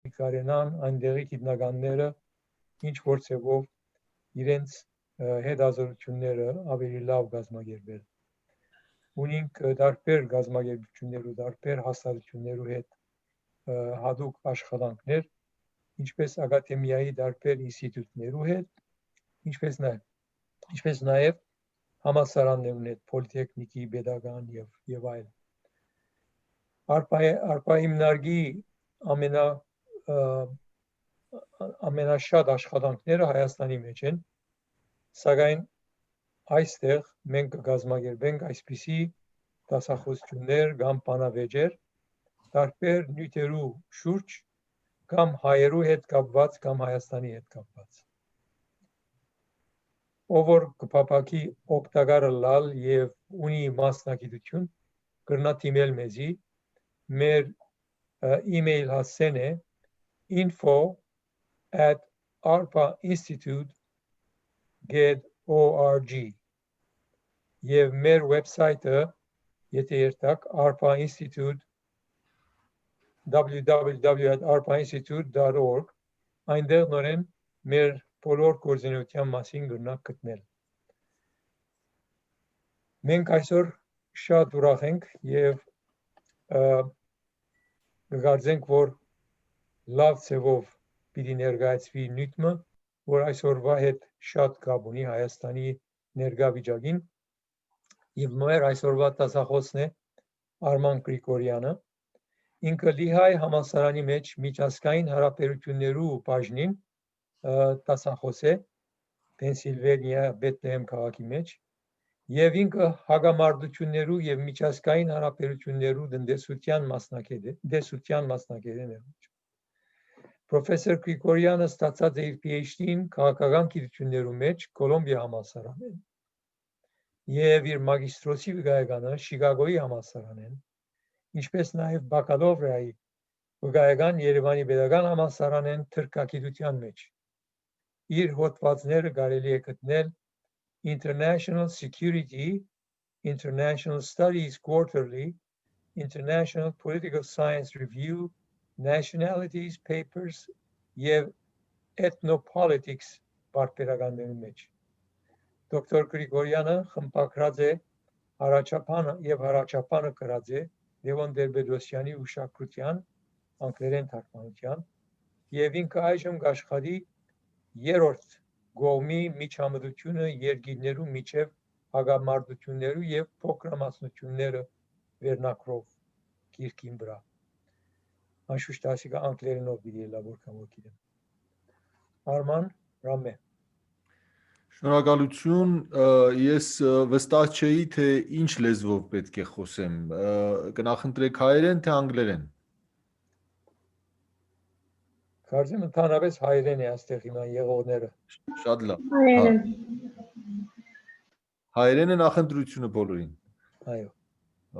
կարենան այնտեղի գիտնականները ինչ որ ցևով իրենց հետազոտությունները ավելի լավ կազմակերպել։ Ունենք տարբեր կազմակերպություններ ու տարբեր հաստատություններու հետ հadoop աշխատանքներ, ինչպես ակադեմիայի տարբեր ինստիտուտներու հետ, ինչպես նաև համալսարաններու հետ, պոլիտեխնիկի, պետական եւ այլն։ Արպայիմնարգի ամենաշատ աշխատանքները Հայաստանի մեջ են, սակայն այստեղ մենք կազմակերպենք այսպիսի դասախոսություններ կամ բանավեճեր տարբեր նյութերու շուրջ կամ հայերու հետ կապված կամ Հայաստանի հետ կապված։ Ով որ կփապակի օգտակարը լալ եւ ունի մասնագիտություն կրնա թիմել մեզի մեր email հասցեն է info@arpainstitute.org եւ մեր website-ը եթե երթակ arpainstitute www.arpainstitute.org այնտեղ նորեն մեր բոլոր գործունեության մասին կրնակ գտնել։ Մենք այսօր շատ ուրախ ենք եւ կգարձենք, որ լավ ցևով պիտի ներկայացվի նյութը, որ այսօրվա հետ շատ կապ ունի Հայաստանի ներկա վիճակին եւ մեր այսօրվա դասախոսն է Արման Գրիգորյանը։ Ինքը Լիհայ համալսարանի մեջ միջազգային հարաբերություններու բաժնին դասախոս է Պենսիլվանիա Բեթլեհեմ քաղաքի մեջ եւ ինքը հագամարտություններու եւ միջազգային հարաբերություններու տնտեսության մասնակետ է։ Պրոֆեսոր Գրիգորյանը ստացած է իր PhD-ին քաղաքական գիտություններու մեջ Կոլումբիա համալսարանին եւ իր մագիստրոսի վկայականը Շիկագոյի համալսարանին, ինչպես նաեւ բակալավրիայի վկայական Երևանի Պետական համալսարանին թրքագիտության մեջ։ Իր հոդվածները կարելի է գտնել International Security, International Studies Quarterly, International Political Science Review, Nationalities Papers եւ Ethnopolitics բարբերականներու մեջ։ Դոկտոր Գրիգորյանը խմբագրած է առաջապանը գրած է Լևոն Տեր-Պետրոսյանի ուշադրության անգլերեն թարգմանության եւ ինքը այժմ աշխատի երրորդ կողմի միջամտությունը երկիրներու միջև հագամարտություններու եւ փոքրամասնությունները վերնակրող գիրքին վրա։ Անշուշտ ասիկա անգլերենով պիտի լավ որքան գիտեմ։ Արման, ռամե։ Շնորհակալություն, ես վստահ չէի, թե ինչ լեզվով պետք է խոսեմ, կնախընտրեք հայերեն թե անգլերեն։ Կարծեմ ընդհանրապես հայերեն է այստեղ հիմա եղողները։ Շատ լավ։ Հայերենը նախընտրությունը բոլորին։ Այո։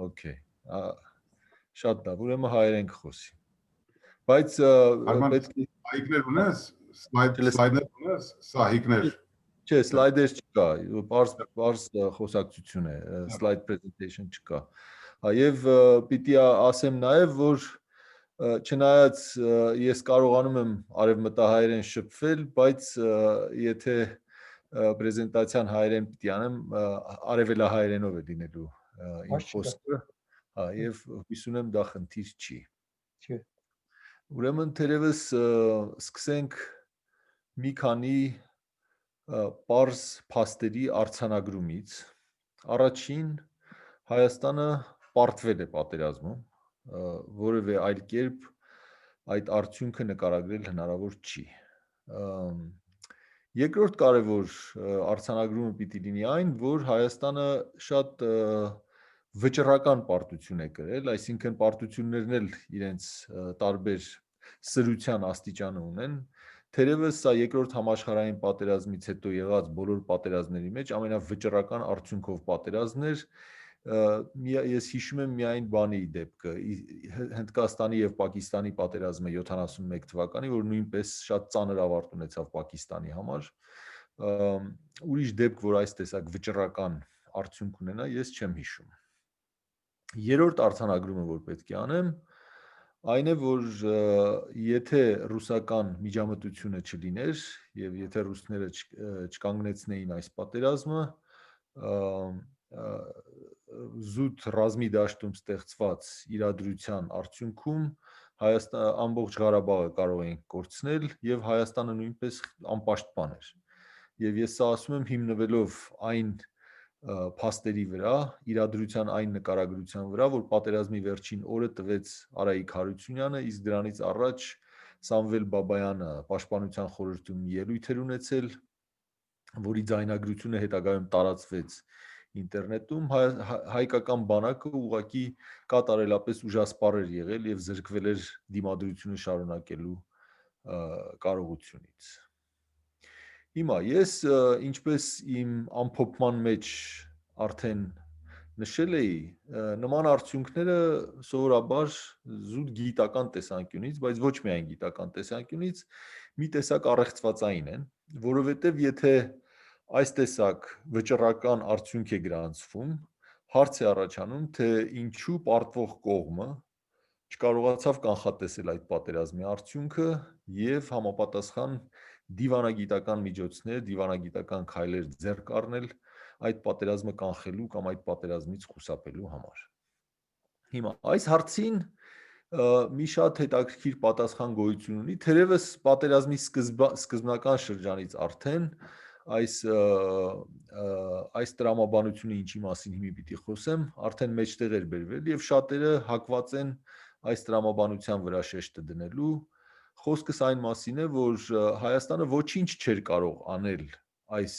Okay։ Շատ լավ, ուրեմն հայերեն կխոսի։ Բայց պետք է սլայդներ ունես, սլայդներ ունես, սահիկներ։ Չէ, սլայդեր չկա, պարզ խոսակցություն է, slide presentation չկա։ Եվ պիտի ասեմ նաև, որ չնայած ես կարողանում եմ արևմտահայերեն շփվել, բայց եթե պրեզենտացիան հայերեն պիտի անեմ, արևելահայերենով է լինելու իմ խոսքը, եւ հույս ունեմ դա խնդիր չի։ Չէ։ Ուրեմն թերևս սկսենք մի քանի պարզ փաստերի արձանագրումից։ Առաջին, Հայաստանը պարտվել է պատերազմում, որևէ այլ կերպ այդ արդյունքը նկարագրել հնարավոր չի։ Երկրորդ կարևոր արձանագրումը պիտի լինի այն, որ Հայաստանը շատ վճռական պարտություն է կրել, այսինքն պարտություններն էլ իրենց տարբեր սրության աստիճանը ունեն։ Թերևս սա երկրորդ համաշխարհային պատերազմից հետո եղած բոլոր պատերազմների մեջ ամենավճռական արդյունքով պատերազմն էր։ Ես հիշում եմ միայն բանի դեպքը, Հնդկաստանի եւ Պակիստանի պատերազմը 71 թվականի, որ նույնպես շատ ծանր ավարտ ունեցավ Պակիստանի համար։ Ուրիշ դեպք, որ այս տեսակ վճռական արդյունք ունենա, ես չեմ հիշում։ Երրորդ արձանագրումը, որ պետք է անեմ, այն է, որ եթե ռուսական միջամտությունը չլիներ եւ եթե ռուսները չկանգնեցնեին այս պատերազմը, զուտ ռազմի դաշտում ստեղծված իրադրության արդյունքում ամբողջ Ղարաբաղը կարող էին կորցնել եւ Հայաստանը նույնպես անպաշտպան էր։ Եվ ես սա ասում եմ հիմնվելով այն փաստերի վրա, իրադրության այն նկարագրության վրա, որ պատերազմի վերջին օրը տվեց Արայիկ Հարությունյանը, իսկ դրանից առաջ Սամվել Բաբայանը Պաշտպանության խորհրդում ելույթ էր ունեցել, որի ձայնագրությունը հետագայում տարածվեց ինտերնետում, հայկական բանակը ուղղակի կատարելապես ուժասպառ էր եղել եւ զրկվել էր դիմադրությունը շարունակելու կարողությունից։ Հիմա ես ինչպես իմ ամփոփման մեջ արդեն նշել էի, նման արդյունքները սովորաբար զուտ գիտական տեսանկյունից, բայց ոչ միայն գիտական տեսանկյունից, մի տեսակ առեղծվածային են, որովհետև եթե այս տեսակ վճռական արդյունք է գրանցվում, հարց է առաջանում, թե ինչու պարտվող կողմը չկարողացավ կանխատեսել այդ պատերազմի արդյունքը եւ համապատասխան դիվանագիտական միջոցներ, դիվանագիտական քայլեր ձեռք առնել այդ պատերազմը կանխելու կամ այդ պատերազմից խուսափելու համար։ Հիմա այս հարցին մի շատ հետաքրքիր պատասխան գոյություն ունի, թերևս պատերազմի սկզբնական շրջանից արդեն այս տրամաբանությունը ինչի մասին հիմի պիտի խոսեմ, արդեն մեջտեղ էր բերվել եւ շատերը հակված են այս տրամաբանության վրա շեշտը դնելու։ Խոսքս այն մասին է, որ Հայաստանը ոչինչ չէր կարող անել այս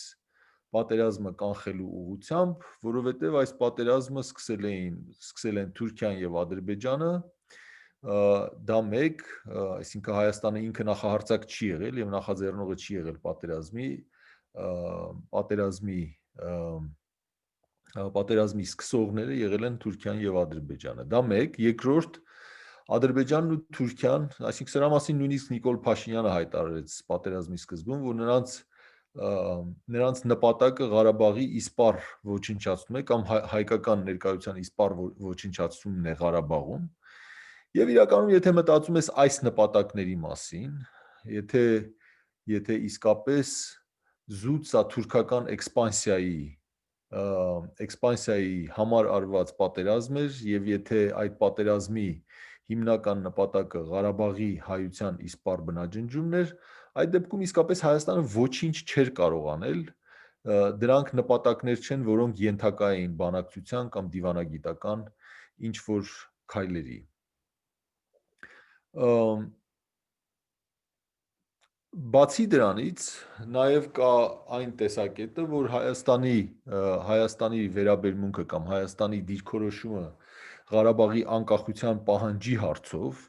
պատերազմը կանխելու ուղղությամբ, որովհետև այս պատերազմը սկսել են Թուրքիան եւ Ադրբեջանը, դա մեկ, այսինքն Հայաստանը ինքը նախահարձակ չի եղել եւ նախաձեռնողը չի եղել պատերազմի սկսողները եղել են Թուրքիան եւ Ադրբեջանը։ Դա մեկ, երկրորդ Ադրբեջանն ու Թուրքիան, այսինքն սրա մասին նույնիսկ Նիկոլ Փաշինյանը հայտարարեց պատերազմի սկզբում, որ նրանց նպատակը Ղարաբաղի իսպառ ոչնչացումն է կամ հայկական ներկայության իսպառ ոչնչացումն է Ղարաբաղում։ Եվ իրականում եթե մտածում ես այս նպատակների մասին, եթե իսկապես զուտ սա թուրքական էքսպանսիայի համար արված պատերազմ էր եւ եթե այդ պատերազմի հիմնական նպատակը Ղարաբաղի հայության իսպառ բնաջնջումն էր, այդ դեպքում իսկապես Հայաստանը ոչինչ չէր կարող անել, դրանք նպատակներ չեն, որոնք ենթակա էին բանակցության կամ դիվանագիտական ինչ որ քայլերի։ Բացի դրանից նաև կա այն տեսակետը, որ Հայաստանի վերաբերմունքը կամ Հայաստանի դիրքորոշումը Ղարաբաղի անկախության պահանջի հարցով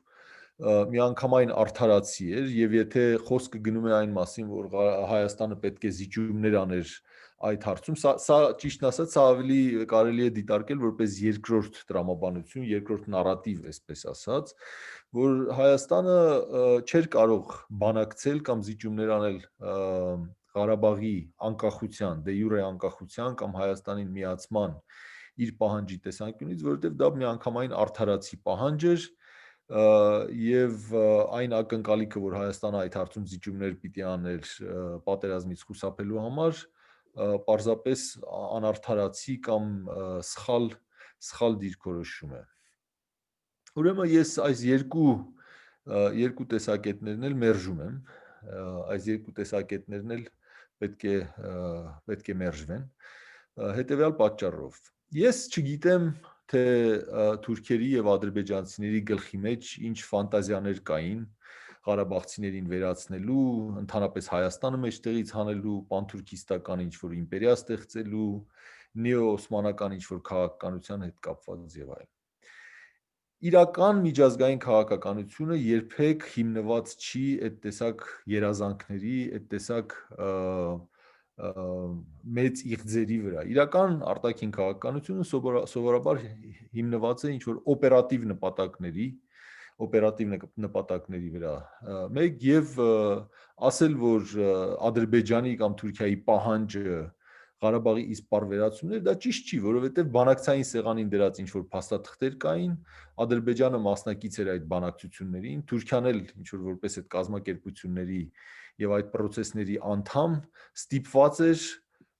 միանգամայն արդարացի էր եւ եթե խոսքը գնում է այն մասին, որ Հայաստանը պետք է զիջումներ աներ այդ հարցում, սա ճիշտն ասած, սա ավելի կարելի է դիտարկել որպես երկրորդ տրամաբանություն, երկրորդ նարատիվ, այսպես ասած, որ Հայաստանը չէր կարող բանակցել կամ զիջումներ անել Ղարաբաղի անկախության, դե յուրե անկախության կամ Հայաստանին միացման իր պահանջի տեսանկյունից, որովհետև դա միանգամայն արդարացի պահանջ էր եւ այն ակնկալիքը, որ Հայաստանը այդ հարցում զիջումներ պիտի աներ պատերազմից խուսափելու համար, պարզապես անարդարացի կամ սխալ դիրքորոշում է։ Ուրեմն ես այս երկու տեսակետներն էլ մերժում եմ, այս երկու տեսակետներն էլ պետք է մերժվեն հետևյալ պատճառով։ Ես չգիտեմ, թե թուրքերի եւ ադրբեջանցիների գլխի մեջ ինչ ֆանտազիաներ կային ղարաբաղցիներին վերացնելու, ընդհանրապես Հայաստանը մեջտեղից հանելու, պանթուրքիստական ինչ-որ իմպերիա ստեղծելու, նեո-օսմանական ինչ-որ քաղաքականության հետ կապված եւ այլն։ Իրական միջազգային քաղաքականությունը երբեք հիմնված չի այդ տեսակ երազանքների, այդ տեսակ մեծ իղձերի վրա։ Իրական արտաքին քաղաքականությունը սովորաբար հիմնված է ինչ-որ օպերատիվ նպատակների վրա։ Մեկ եւ ասել, որ Ադրբեջանի կամ Թուրքիայի պահանջը Ղարաբաղի իսպառ վերացումներ, դա ճիշտ չի, որովհետև բանակցային սեղանին դրած ինչ-որ փաստաթղթեր կային, Ադրբեջանը մասնակից էր այդ բանակցություններին, Թուրքիան էլ ինչ-որ որպես այդ կազմակերպությունների եւ այդ process-ների անդամ ստիպված էր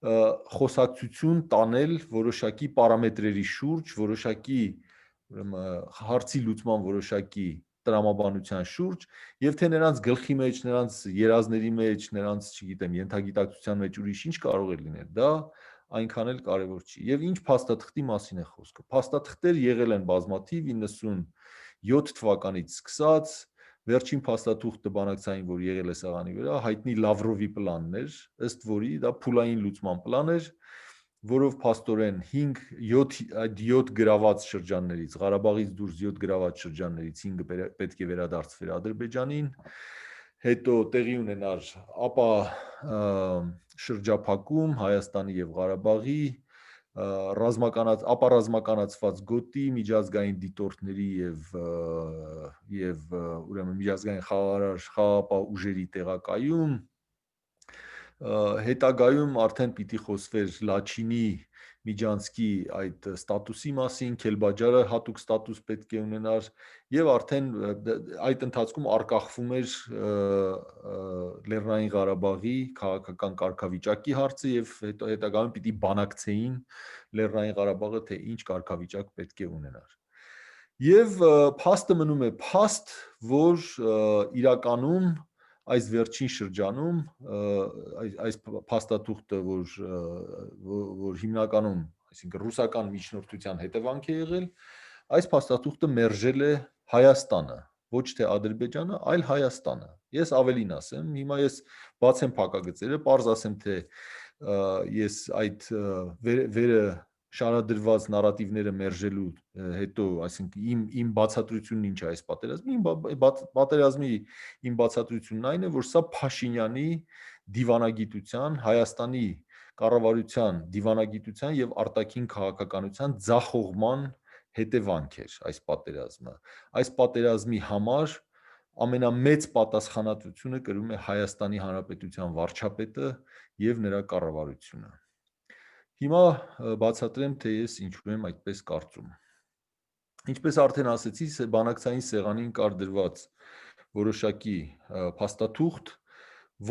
խոսակցություն տանել որոշակի պարամետրերի շուրջ, որոշակի հարցի լուծման որոշակի տրամաբանության շուրջ, եւ թե նրանց գլխի մեջ, նրանց երազների մեջ, նրանց, չգիտեմ, ենթագիտակցության մեջ ուրիշ ինչ կարող է լինել, դա այնքան էլ կարևոր չի։ Եվ ինչ փաստաթղթի մասին է խոսքը։ Փաստաթղթեր եղել են բազմաթիվ 97 թվականից սկսած, վերջին փաստաթուղթը բանակցային, որ եղել է սեղանի վրա, հայտնի Լավրովի պլանն էր, ըստ որի դա փուլային լուծման պլան էր, որով փաստորեն 7 գրաված շրջաններից, Ղարաբաղից դուրս 7 գրաված շրջաններից 5-ը պետք է վերադարձվեր Ադրբեջանին, հետո տեղի ունենար ապա շրջափակում Հայաստանի եւ Ղարաբաղի, ապառազմականացված գոտի, միջազգային դիտորդների եւ ուրեմն միջազգային խաղաղապահ ուժերի տեղակայում, հետագայում արդեն պիտի խոսվեր Լաչինի Միջանցքի այդ ստատուսի մասին, Քելբաջարը հատուկ ստատուս պետք է ունենար եւ արդեն այդ ընթացքում արկախվում էր Լեռնային Ղարաբաղի քաղաքական կարգավիճակի հարցը եւ հետագայում պիտի բանակցեին Լեռնային Ղարաբաղը թե ինչ կարգավիճակ պետք է ունենար։ Եվ փաստը մնում է փաստ, որ իրականում այս վերջին շրջանում այս փաստաթուղթը, որ հիմնականում, այսինքն ռուսական միջնորդության հետևանք է եղել, այս փաստաթուղթը մերժել է Հայաստանը, ոչ թե Ադրբեջանը, այլ Հայաստանը։ Ես ավելին ասեմ, հիմա ես բացեմ փակագծերը, պարզ ասեմ, թե ես այդ վերը շարադրված նարատիվները մերժելու հետո, այսինքն իմ բացատրությունն ինչ է այս պատերազմի, պատերազմի իմ բացատրությունն այն է, որ սա Փաշինյանի դիվանագիտության, Հայաստանի կառավարության դիվանագիտության եւ արտաքին քաղաքականության ձախողման հետևանք էր այս պատերազմը։ Այս պատերազմի համար ամենամեծ պատասխանատվությունը կրում է Հայաստանի Հանրապետության վարչապետը եւ նրա կառավարությունը։ Հիմա բացատրեմ, թե ես ինչու եմ այդպես կարծում։ Ինչպես արդեն ասեցի, բանակցային սեղանին կար դրված որոշակի փաստաթուղթ,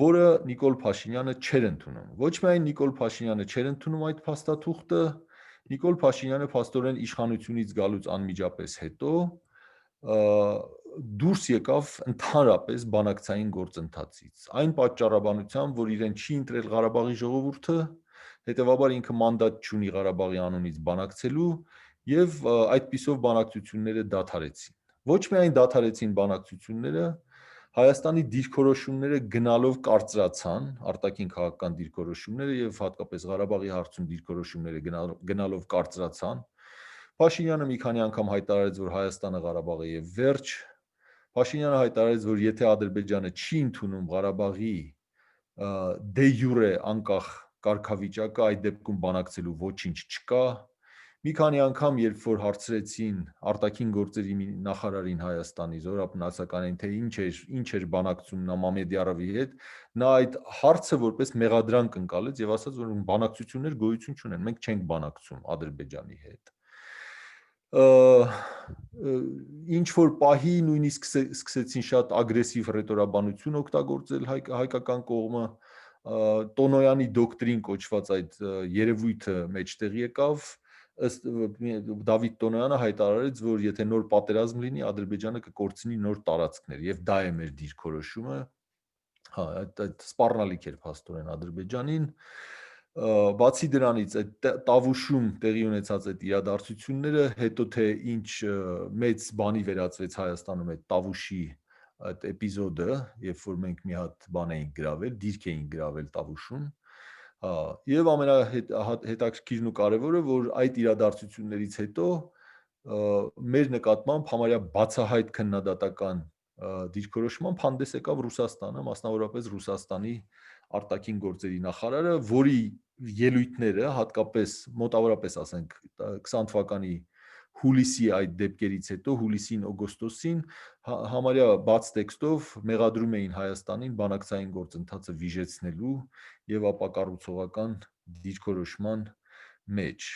որը Նիկոլ Փաշինյանը չէր ընդունում։ Ոչ միայն Նիկոլ Փաշինյանը չէր ընդունում այդ փաստաթուղթը, Նիկոլ Փաշինյանը փաստորեն իշխանությունից գալուց անմիջապես հետո դուրս եկավ ընդհանրապես բանակցային գործընթացից։ Այն պատճառաբանությամբ, որ իրեն չի ընտրել Ղարաբաղի ժողովուրդը, հետևաբար ինքը մանդատ չունի Ղարաբաղի անունից բանակցելու եւ այդպիսով բանակցությունները դադարեցին։ Ոչ միայն դադարեցին բանակցությունները, Հայաստանի դիրքորոշումները գնալով կարծրացան, արտաքին քաղաքական դիրքորոշումները եւ հատկապես Ղարաբաղի հարցում դիրքորոշումները գնալով կարծրացան։ Փաշինյանը մի քանի անգամ հայտարարեց, որ Հայաստանը Ղարաբաղը եւ վերջ։ Փաշինյանը հայտարարեց, որ եթե Ադրբեջանը չի ընդունում Ղարաբաղի դե յուրե անկախ կարգավիճակը, այդ դեպքում բանակցելու ոչինչ չկա։ Մի քանի անգամ, երբ որ հարցրեցին արտաքին գործերի նախարարին Հայաստանի Զորապ Նացականին, թե ինչ էր բանակցում նա Մամեդյարովի հետ, նա այդ հարցը որպես մեղադրանք ընկալեց եւ ասաց, որ բանակցություններ գոյություն չունեն, մենք չենք բանակցում Ադրբեջանի հետ։ Ինչ որ պահի նույնիսկ սկսեցին շատ ագրեսիվ ռետորաբանություն օգտագործել հայկական կողմը, Տոնոյանի դոկտրին կոչված այդ երևույթը մեջտեղ եկավ, ըստ Դավիթ Տոնոյանը հայտարարեց, որ եթե նոր պատերազմ լինի, Ադրբեջանը կկորցնի նոր տարածքներ, եւ դա է մեր դիրքորոշումը։ Հա, այդ սպառնալիք էր փաստորեն Ադրբեջանին։ Բացի դրանից, այդ տավուշում տեղի ունեցած այդ իրադարձությունները, հետո թե ինչ մեծ բանի վերածվեց Հայաստանում այդ տավուշի այդ էպիզոդը, երբ որ մենք մի հատ բան էինք գրավել, դիրք էինք գրավել տավուշում, եւ ամենահետաքրքիրն ու կարևորը, որ այդ իրադարձություններից հետո մեր նկատմամբ համարյա բացահայտ քննադատական դիրքորոշմամբ հանդես եկավ Ռուսաստանը, մասնավորապես Ռուսաստանի արտաքին գործերի նախարարը, որի ելույթները հատկապես մոտավորապես ասենք 20 թվականի հուլիսի այդ դեպքերից հետո, հուլիսին, օգոստոսին համարյա բաց տեքստով մեղադրում էին Հայաստանին բանակցային գործընթացը վիժեցնելու եւ ապակառուցողական դիրքորոշման մեջ։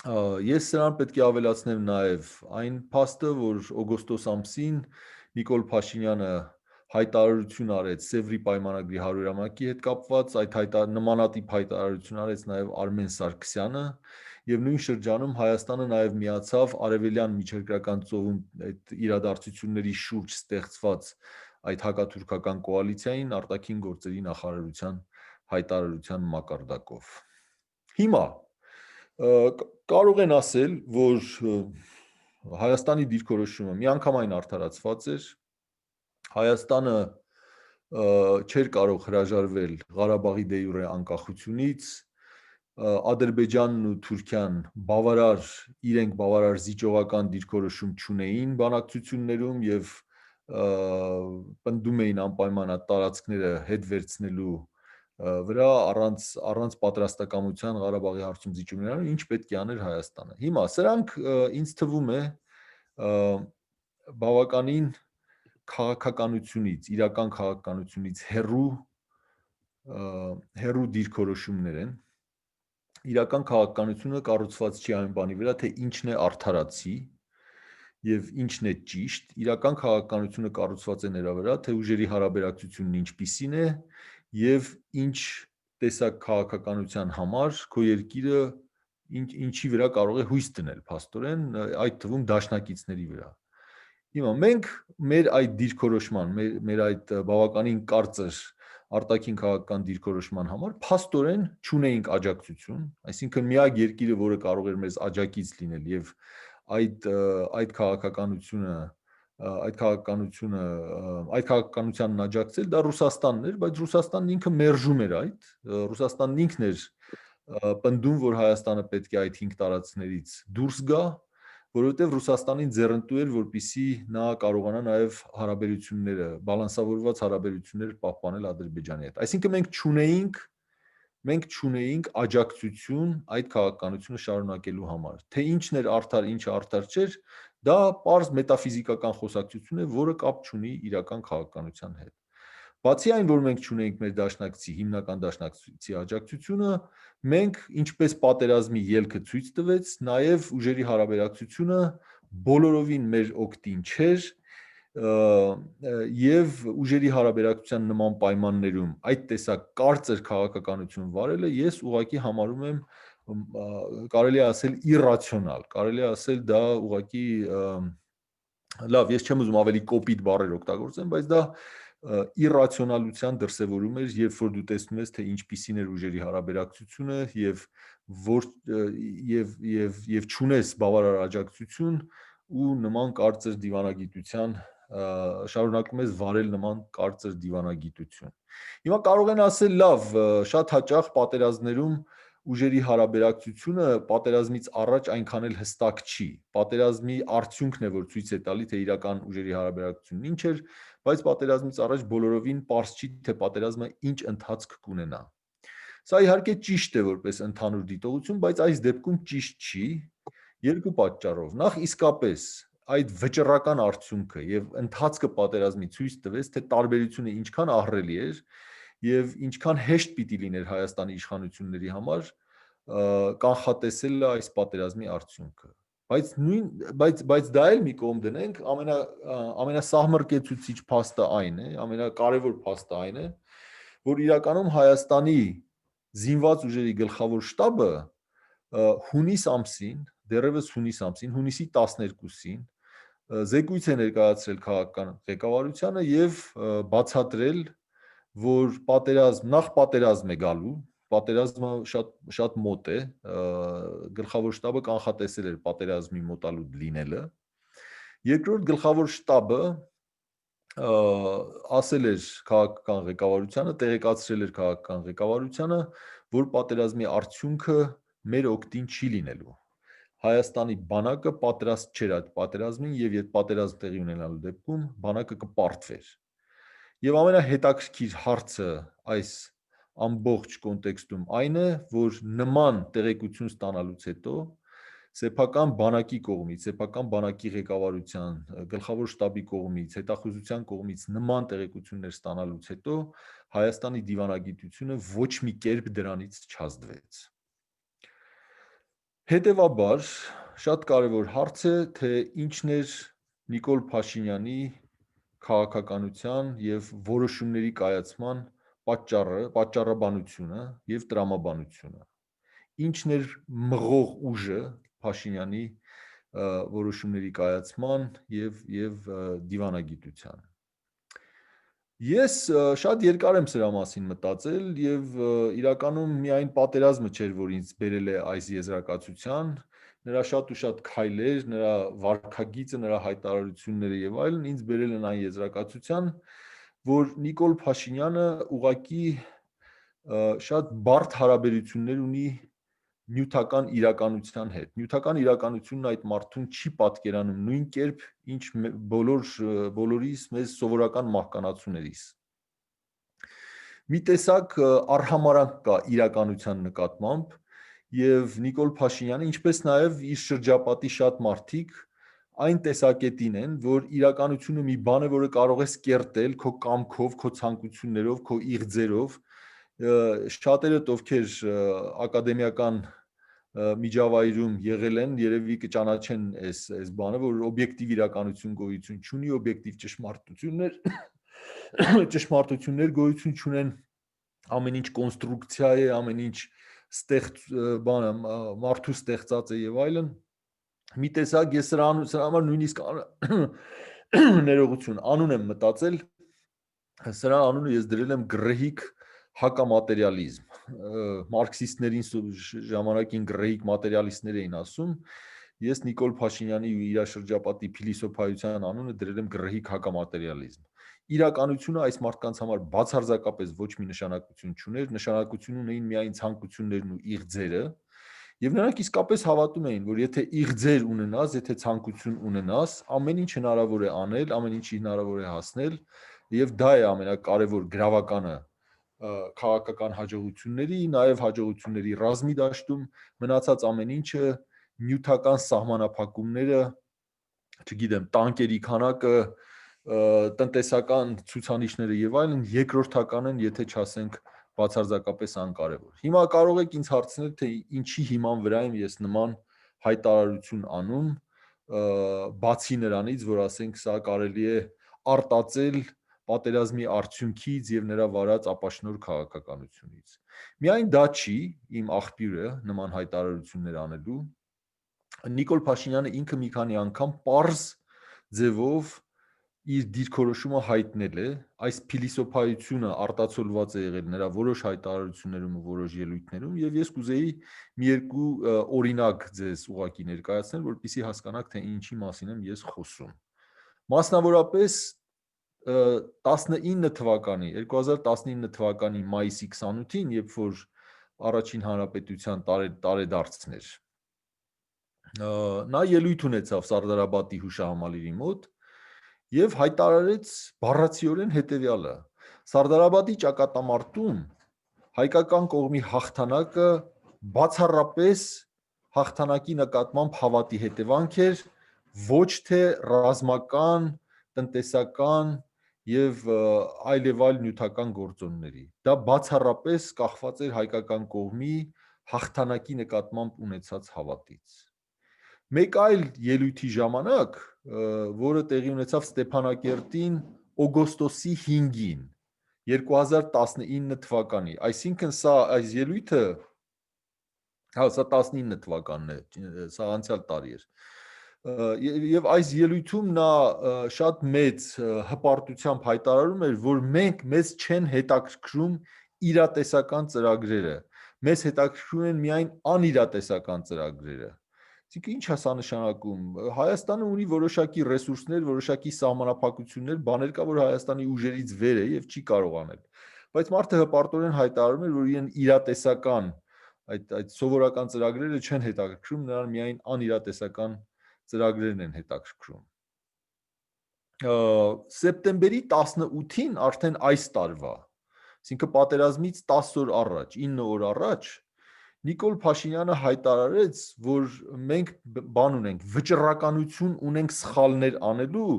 Ես սրան պետք է ավելացնեմ նաեւ այն փաստը, որ օգոստոս ամսին Նիկոլ Փաշինյանը հայտարարություն արեց Սևրի պայմանագրի 100-ամյակի հետ կապված, այդ նմանատիպ հայտարարություն արեց նաեւ Արմեն Սարգսյանը եւ նույն շրջանում Հայաստանը նաեւ միացավ արևելյան միջերկրական ծովում այդ իրադարձությունների շուրջ ստեղծված այդ հակաթուրքական կոալիցիային արտաքին գործերի նախարարության հայտարարության մակարդակով։ Հիմա կարող են ասել, որ Հայաստանի դիրքորոշումը միանգամայն արդարացված էր, Հայաստանը չէր կարող հրաժարվել Ղարաբաղի դե յուրե անկախությունից, Ադրբեջանն ու Թուրքիան իրենք բավարար զիջողական դիրքորոշում չունեին բանակցություններում եւ պնդում էին անպայման այդ տարածքները հետ վերցնելու վրա առանց պատրաստակամության Ղարաբաղի հարցում զիջումներ անելու, ինչ պետք է աներ Հայաստանը։ Հիմա սրանք ինձ թվում է բավականին քաղաքականությունից, իրական քաղաքականությունից հեռու դիրքորոշումներ են։ Իրական քաղաքականությունը կառուցված չի այն բանի վրա, թե ինչն է արդարացի եւ ինչն է ճիշտ, իրական քաղաքականությունը կառուցված է նրա վրա, թե ուժերի հարաբերակցությունն ինչպիսին է եւ ինչ տեսակ քաղաքականության համար քո երկիրը ինչի վրա կարող է հույս դնել փաստորեն, այդ թվում դաշնակիցների վրա։ Հիմա մենք մեր այդ դիրքորոշման, մեր այդ բավականին կարծր արտաքին քաղաքական դիրքորոշման համար փաստորեն չունեինք աջակցություն, այսինքն միակ երկիրը, որը կարող էր մեզ աջակից լինել եւ այդ քաղաքականությանն աջակցել, դա Ռուսաստանն էր, բայց Ռուսաստանն ինքը մերժում էր այդ, Ռուսաստանն ինքն էր պնդում, որ Հայաստանը պետք է այդ 5 տարածքներից դուրս գա, որովհետև Ռուսաստանին ձեռնտու էր, որպեսզի նա կարողանա նաև հարաբերությունները, բալանսավորված հարաբերություններ պահպանել Ադրբեջանի հետ։ Այսինքն մենք չունեինք աջակցություն այդ քաղաքականությունը շարունակելու համար։ Թե ինչն էր արդար, ինչը արդար չէր, դա պարզ մետաֆիզիկական խոսակցություն է, որը կապ չունի իրական քաղաքականության հետ։ Բացի այն, որ մենք չունեինք մեր դաշնակցի, հիմնական դաշնակցի աջակցությունը, մենք ինչպես պատերազմի ելքը ցույց տվեց, նաև ուժերի հարաբերակցությունը բոլորովին մեր օգտին չէր եւ ուժերի հարաբերակցության նման պայմաններում այդ տեսակ կարծր քաղաքականություն վարելը ես ուղղակի համարում եմ կարելի է ասել իրացիոնալ, կարելի է ասել դա ուղղակի լավ, ես չեմ ուզում ավելի կոպիտ բառեր օգտագործեմ, բայց դա իրացիոնալության դրսևորում էր, երբ որ դու տեսնում ես, թե ինչպիսին էր ուժերի հարաբերակցությունը եւ չունես բավարար աջակցություն ու նման կարծր դիվանագիտության շարունակում ես վարել նման կարծր դիվանագիտություն։ Հիմա կարող են ասել, լավ, շատ հաճախ պատերազմներում ուժերի հարաբերակցությունը պատերազմից առաջ այնքան էլ հստակ չի։ Պատերազմի արդյունքն է, որ ցույց է տալի, թե իրական ուժերի հարաբերակցությունն ինչ էր, բայց պատերազմից առաջ բոլորովին պարզ չի, թե պատերազմը ինչ ընթացք կունենա։ Սա իհարկե ճիշտ է որպես ընդհանուր դիտողություն, բայց այս դեպքում ճիշտ չի երկու պատճառով։ Նախ իսկապես այդ վճռական արդյունքը եւ ընթացքը պատերազմի ցույց տվեց, թե տարբերությունը ինչքան ահռելի էր եւ ինչքան հեշտ պիտի լիներ Հայաստանի իշխանությունների համար կանխատեսելը այս պատերազմի արդյունքը։ Բայց դա էլ մի կողմ դնենք, ամենասահմռկեցուցիչ փաստը այն է, ամենակարևոր փաստը այն է, որ իրականում Հայաստանի զինված ուժերի գլխավոր շտաբը հունիս ամսին, դեռևս հունիսի 12-ին զեկույց է ներկայացրել քաղաքական ղեկավարությանը եւ բացատրել, որ նախ պատերազմ է գալու, պատերազմը շատ մոտ է, գլխավոր շտաբը կանխատեսել էր պատերազմի մոտալուտ լինելը, երկրորդ գլխավոր շտաբը ասել էր քաղաքական ղեկավարությանը, տեղեկացրել էր քաղաքական ղեկավարությանը, որ պատերազմի արդյունքը մեր օգտին չի լինելու։ Հայաստանի բանակը պատրաստ չէր այդ պատերազմին եւ եթե պատերազմ տեղի ունենալու դեպքում բանակը կպարտվեր։ Եվ ամենահետաքրքիր հարցը այս ամբողջ կոնտեքստում այն է, որ նման տեղեկություն ստանալուց հետո սեփական բանակի կողմից, սեփական բանակի ղեկավարության, գլխավոր շտաբի կողմից, հետախուզության կողմից նման տեղեկություններ ստանալուց հետո Հայաստանի դիվանագիտությունը ոչ մի կերպ դրանից չազդվեց։ Հետևաբար, շատ կարևոր հարց է, թե ինչն էր Նիկոլ Փաշինյանի քաղաքականության եւ որոշումների կայացման պատճառաբանությունը եւ տրամաբանությունը։ Ինչն էր մղող ուժը Փաշինյանի որոշումների կայացման եւ դիվանագիտության։ Ես շատ երկար եմ սրա մասին մտածել եւ իրականում միայն պատերազմը չէր, որ ինձ բերել է այս եզրակացության, նրա շատ ու շատ քայլեր, նրա վարքագիծը, նրա հայտարարությունները եւ այլն ինձ բերել են այն եզրակացության, որ Նիկոլ Փաշինյանը ուղղակի շատ բարդ հարաբերություններ ունի նյութական իրականության հետ։ Նյութական իրականությունն այդ մարդուն չի պատկերանում նույն կերպ, ինչ բոլորիս մեզ սովորական մահկանացուներիս։ Մի տեսակ արհամարանք կա իրականության նկատմամբ եւ Նիկոլ Փաշինյանը, ինչպես նաեւ իր շրջապատի շատ մարդիկ այն տեսակետին են, որ իրականությունը մի բան է, որը կարող ես կերտել քո կամքով, քո ցանկություններով, քո իղձերով։ Շատերդ ովքեր ակադեմիական միջավայրում եղել են, երևի կճանաչեն այս բանը, որ օբյեկտիվ իրականություն գոյություն չունի, օբյեկտիվ ճշմարտություններ գոյություն չունեն, ամեն ինչ կոնստրուկցիա է, ամեն ինչ մարդու ստեղծած է եւ այլն։ Մի տեսակ ես սրա համար նույնիսկ ներողություն անուն եմ մտածել, սրա անունը ես դրել եմ գրեհիկ հակամատերիալիզմ, մարքսիստներին ժամանակին գրեհիկ մատերիալիստներ էին ասում, ես Նիկոլ Փաշինյանի ու իր շրջապատի փիլիսոփայության անունը դրել եմ գրեհիկ հակամատերիալիզմ։ Իրականությունը այս մարդկանց համար բացարձակապես ոչ մի նշանակություն չուներ, նշանակություն ունեին միայն ցանկություններն ու իղձերը, եւ նրանք իսկապես հավատում էին, որ եթե իղձեր ունենաս, եթե ցանկություն ունենաս, ամեն ինչ հնարավոր է անել, ամեն ինչի հնարավոր է հասնել, եւ դա է ամենակարևոր գրավականը քաղաքական հաջողությունների, նաև հաջողությունների ռազմի դաշտում, մնացած ամեն ինչը նյութական սահմանափակումները, չգիտեմ, տանկերի քանակը, տնտեսական ցուցանիշները եւ այլն երկրորդական են, եթե չասենք բացարձակապես անկարևոր։ Հիմա կարող եք ինձ հարցնել, թե ինչի հիման վրա եմ ես նման հայտարարություն անում, բացի նրանից, որ ասենք սա կարելի է արտածել պատերազմի արդյունքից եւ նրա վարած ապաշնոր քաղաքականությունից։ Միայն դա չի իմ աղբյուրը նման հայտարարություններ անելու։ Նիկոլ Փաշինյանը ինքը մի քանի անգամ պարզ ձևով իր դիրքորոշումը հայտնել է, այս փիլիսոփայությունը արտացոլված է եղել նրա որոշ հայտարարություններում ու որոշ ելույթներում, եւ ես կուզեի մի երկու օրինակ ձեզ ուղղակի ներկայացնել, որպեսզի հասկանաք, թե ինչի մասին եմ ես խոսում։ Մասնավորապես 2019 թվականի մայիսի 28-ին, երբ որ առաջին հանրապետության տարեդարձն էր, նա ելույթ ունեցավ Սարդարաբադի հուշահամալիրի մոտ եւ հայտարարեց բառացիորեն հետեւյալը. Սարդարաբադի ճակատամարտում հայկական կողմի հաղթանակը բացառապես հաղթանակի նկատմամբ հավատի հետևանք էր, ոչ թե ռազմական, տնտեսական եւ այլ նյութական գործոնների։ Դա բացառապես կախված էր հայկական կողմի հաղթանակի նկատմամբ ունեցած հավատից։ Մեկ այլ ելույթի ժամանակ, որը տեղի ունեցավ Ստեփանակերտին օգոստոսի 5-ին 2019 թվականի, այսինքն սա այս ելույթը, սա 19 թվականն է, սա անցյալ տարի էր։ Եվ այս ելույթում նա շատ մեծ հպարտությամբ հայտարարում էր, որ մեզ չեն հետաքրքրում իրատեսական ծրագրերը, մեզ հետաքրքրում են միայն անիրատեսական ծրագրերը։ Իսկ ինչ է սա նշանակում։ Հայաստանը ունի որոշակի ռեսուրսներ, որոշակի սահմանափակություններ, բաներ կա, որ Հայաստանի ուժերից վեր է եւ չի կարող անել։ Բայց մարդը հպարտորեն հայտարարում էր, որ իրեն իրատեսական այդ սովորական ծրագրերը չեն հետաքրքրում, նրան միայն անիրատեսական ծրագրերն են հետաքրքրում։ Սեպտեմբերի 18-ին արդեն այս տարվա, այսինքն պատերազմից 10 օր առաջ, 9 օր առաջ, Նիկոլ Փաշինյանը հայտարարեց, որ մենք բան ունենք, վճռականություն ունենք սխալներ անելու,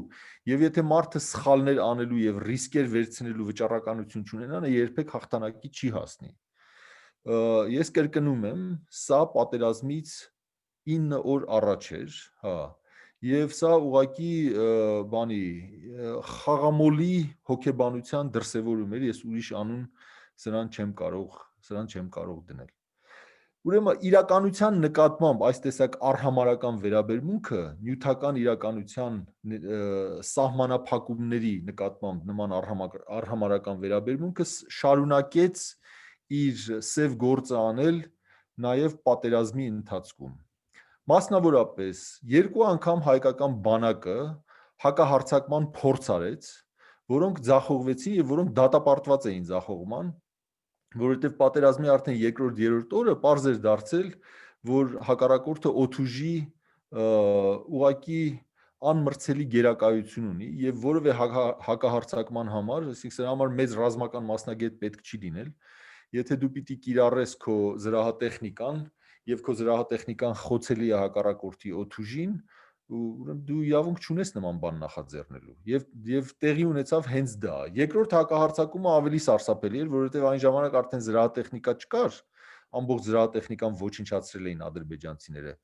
եւ եթե մարդը սխալներ անելու եւ ռիսկեր վերցնելու վճռականություն չունենա, նա երբեք հաղթանակի չի հասնի։ Ես կրկնում եմ, սա պատերազմից 9 օր առաջ էր, հա, եւ սա ուղղակի բանի խաղամոլի հոգեբանության դրսևորում էր, ես ուրիշ անուն սրան չեմ կարող դնել։ Ուրեմն իրականության նկատմամբ այս տեսակ արհամարական վերաբերմունքը նյութական իրականության սահմանափակումների նկատմամբ նման արհամարական վերաբերմունքը շարունակեց իր սև գործը անել նաև պատերազմի ընթացքում։ Մասնավորապես երկու անգամ հայկական բանակը հակահարձակման փորձ արեց, որոնք ձախողվեցին եւ որոնք դատապարտված էին ձախողման, որովհետև պատերազմի արդեն երկրորդ երրորդ օրը պարզ էր դարձել, որ հակառակորդը օդուժի ուղակի անմրցելի գերակայություն ունի եւ որևէ հակահարձակման համար, այսինքն սրա համար մեծ ռազմական մասնագետ պետք չի լինել, եթե դու պիտի կիրառես քո զրահատեխնիկան եւ քո զրահատեխնիկան խոցելի է հակառակորդի օդուժին, ուրեմն դու իրավունք չունես նման բան նախաձեռնելու եւ տեղի ունեցավ հենց դա։ Երկրորդ հակահարձակումը ավելի սարսափելի էր, որովհետեւ այն ժամանակ արդեն զրահատեխնիկա չկար, ամբողջ զրահատեխնիկան ոչնչացրել էին ադրբեջանցիները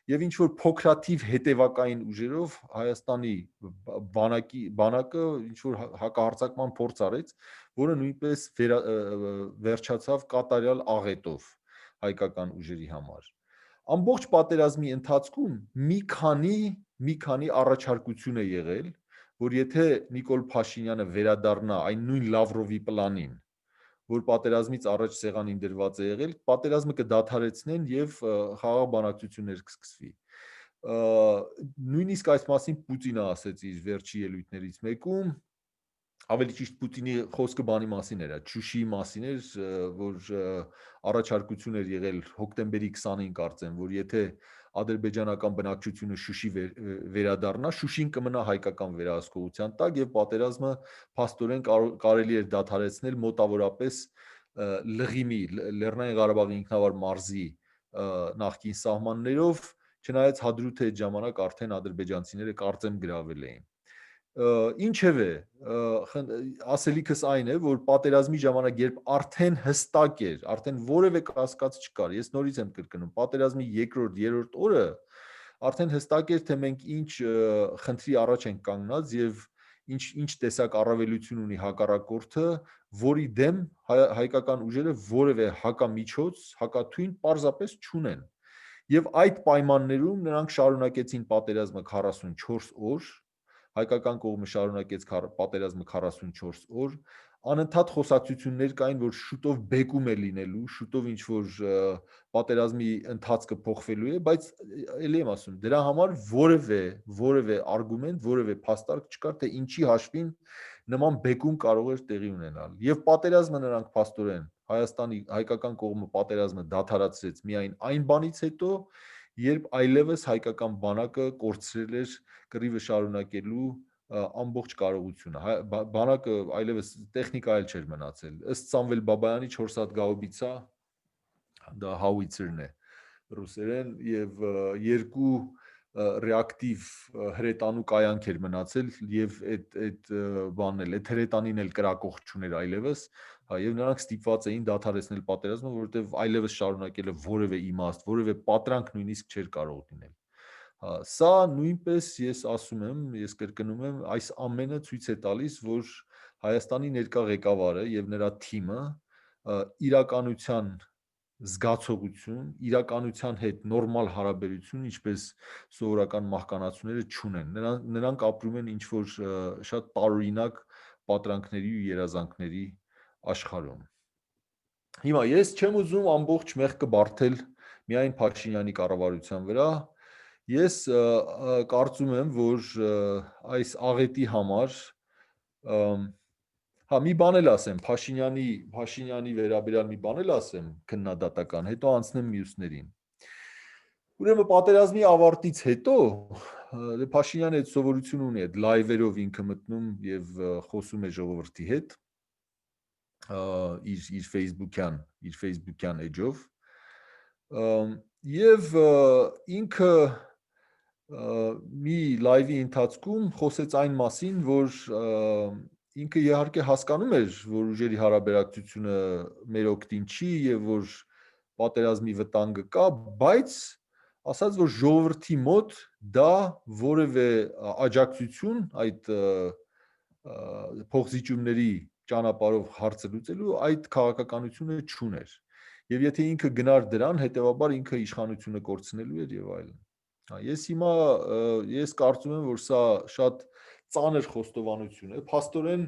եւ ինչ որ փոքրաթիվ հետևակային ուժերով Հայաստանի բանակը ինչ որ հակահարձակման փորձ արեց, որը նույնպես վերջացավ կատարյալ աղետով հայկական ուժերի համար։ Ամբողջ պատերազմի ընթացքում մի քանի առաջարկություն է եղել, որ եթե Նիկոլ Փաշինյանը վերադառնա այն նույն Լավրովի պլանին, որ պատերազմից առաջ սեղանին դրված է եղել, պատերազմը կդադարեցնեն եւ խաղաղ բանակցություններ կսկսվի։ Նույնիսկ այս մասին Պուտինը ասեց իր վերջի ելույթներից մեկում, ավելի ճիշտ Պուտինի խոսքը բանի մասին էր, Չուշիի մասին էր, որ առաջարկություն էր եղել հոկտեմբերի 20-ին կարծեմ, որ եթե ադրբեջանական բնակչությունը Շուշի վերադառնա, Շուշին կմնա հայկական վերահսկողության տակ եւ պատերազմը փաստորեն կարելի էր դադարեցնել մոտավորապես Լղիմի, Լեռնային Ղարաբաղի ինքնավար մարզի նախկին սահմաններով, չնայած Հադրութը այդ ժամանակ արդեն ադրբեջանցիները կարծեմ գրավել էին։ Ինչևէ, ասելիքս այն է, որ պատերազմի ժամանակ երբ արդեն հստակ էր, արդեն որևէ կասկած չկար, ես նորից եմ կրկնում, պատերազմի երկրորդ, երրորդ օրը արդեն հստակ էր, թե մենք ինչ խնդրի առաջ ենք կանգնած եւ ինչ տեսակ առավելություն ունի հակառակորդը, որի դեմ հայկական ուժերը որևէ հակամիջոց, հակաթույն պարզապես չունեն։ Եվ այդ պայմաններում նրանք շարունակեցին պատերազմը 44 օր, հայկական կողմը շարունակեց պատերազմը 44 օր, անընդհատ խոսակցություններ կային, որ շուտով բեկում է լինելու, շուտով ինչ որ պատերազմի ընթացքը փոխվելու է, բայց ելի եմ ասում, դրա համար որևէ արգումենտ, որևէ փաստարկ չկար, թե ինչի հաշվին նման բեկում կարող էր տեղի ունենալ։ Եվ պատերազմը նրանք փաստորեն Հայաստանի հայկական կողմը պատերազմը դադարեցրեց միայն այն բանից հետո, երբ այլևս հայկական բանակը կորցրել էր կռիվը շարունակելու ամբողջ կարողությունը, բանակը այլևս տեխնիկա էլ չէր մնացել, ըստ Սամվել Բաբայանի 4 հատ գաուբիցա, դա հաուիցերն է ռուսերեն, եւ երկու ռեակտիվ հրետանու կայանք էր մնացել եւ այդ բանն էլ, այդ հրետանին էլ կրակող չուներ այլևս, եւ նրանք ստիպված էին դադարեցնել պատերազմը, որովհետեւ այլևս շարունակելը որևէ իմաստ, որևէ պատրանք նույնիսկ չէր կարող լինել։ Սա նույնպես ես ասում եմ, ես կրկնում եմ, այս ամենը ցույց է տալիս, որ Հայաստանի ներկա ղեկավարը եւ նրա թիմը իրականության զգացողություն, իրականության հետ նորմալ հարաբերություն, ինչպես սովորական մահկանացուները չունեն։ Նրանք ապրում են ինչ որ շատ տարօրինակ պատրանքների ու երազանքների աշխարհում։ Հիմա ես չեմ ուզում ամբողջ մեղքը բարթել միայն Փաշինյանի կառավարության վրա։ Ես կարծում եմ, որ այս աղետի համար մի բան էլ ասեմ, Փաշինյանի վերաբերյալ մի բան էլ ասեմ քննադատական, հետո անցնեմ մյուսներին։ Ուրեմն պատերազմի ավարտից հետո Փաշինյանը այդ սովորություն ունի, այդ լայվերով ինքը մտնում եւ խոսում է ժողովրդի հետ իր Facebook-յան էջով, Եվ ինքը մի լայվի ընթացքում խոսեց այն մասին, որ ինքը իհարկե հասկանում էր, որ ուժերի հարաբերակցությունը մեր օգտին չի եւ որ պատերազմի վտանգը կա, բայց ասաց, որ ժողովրդի մոտ դա որևէ աջակցություն այդ փոխզիջումների ճանապարհով հարցը լուծելու այդ քաղաքականությունը չուներ։ Եվ եթե ինքը գնար դրան, հետեւաբար ինքը իշխանությունը կորցնելու էր եւ այլն։ Ես կարծում եմ, որ սա շատ ծանր խոստովանություն է։ Փաստորեն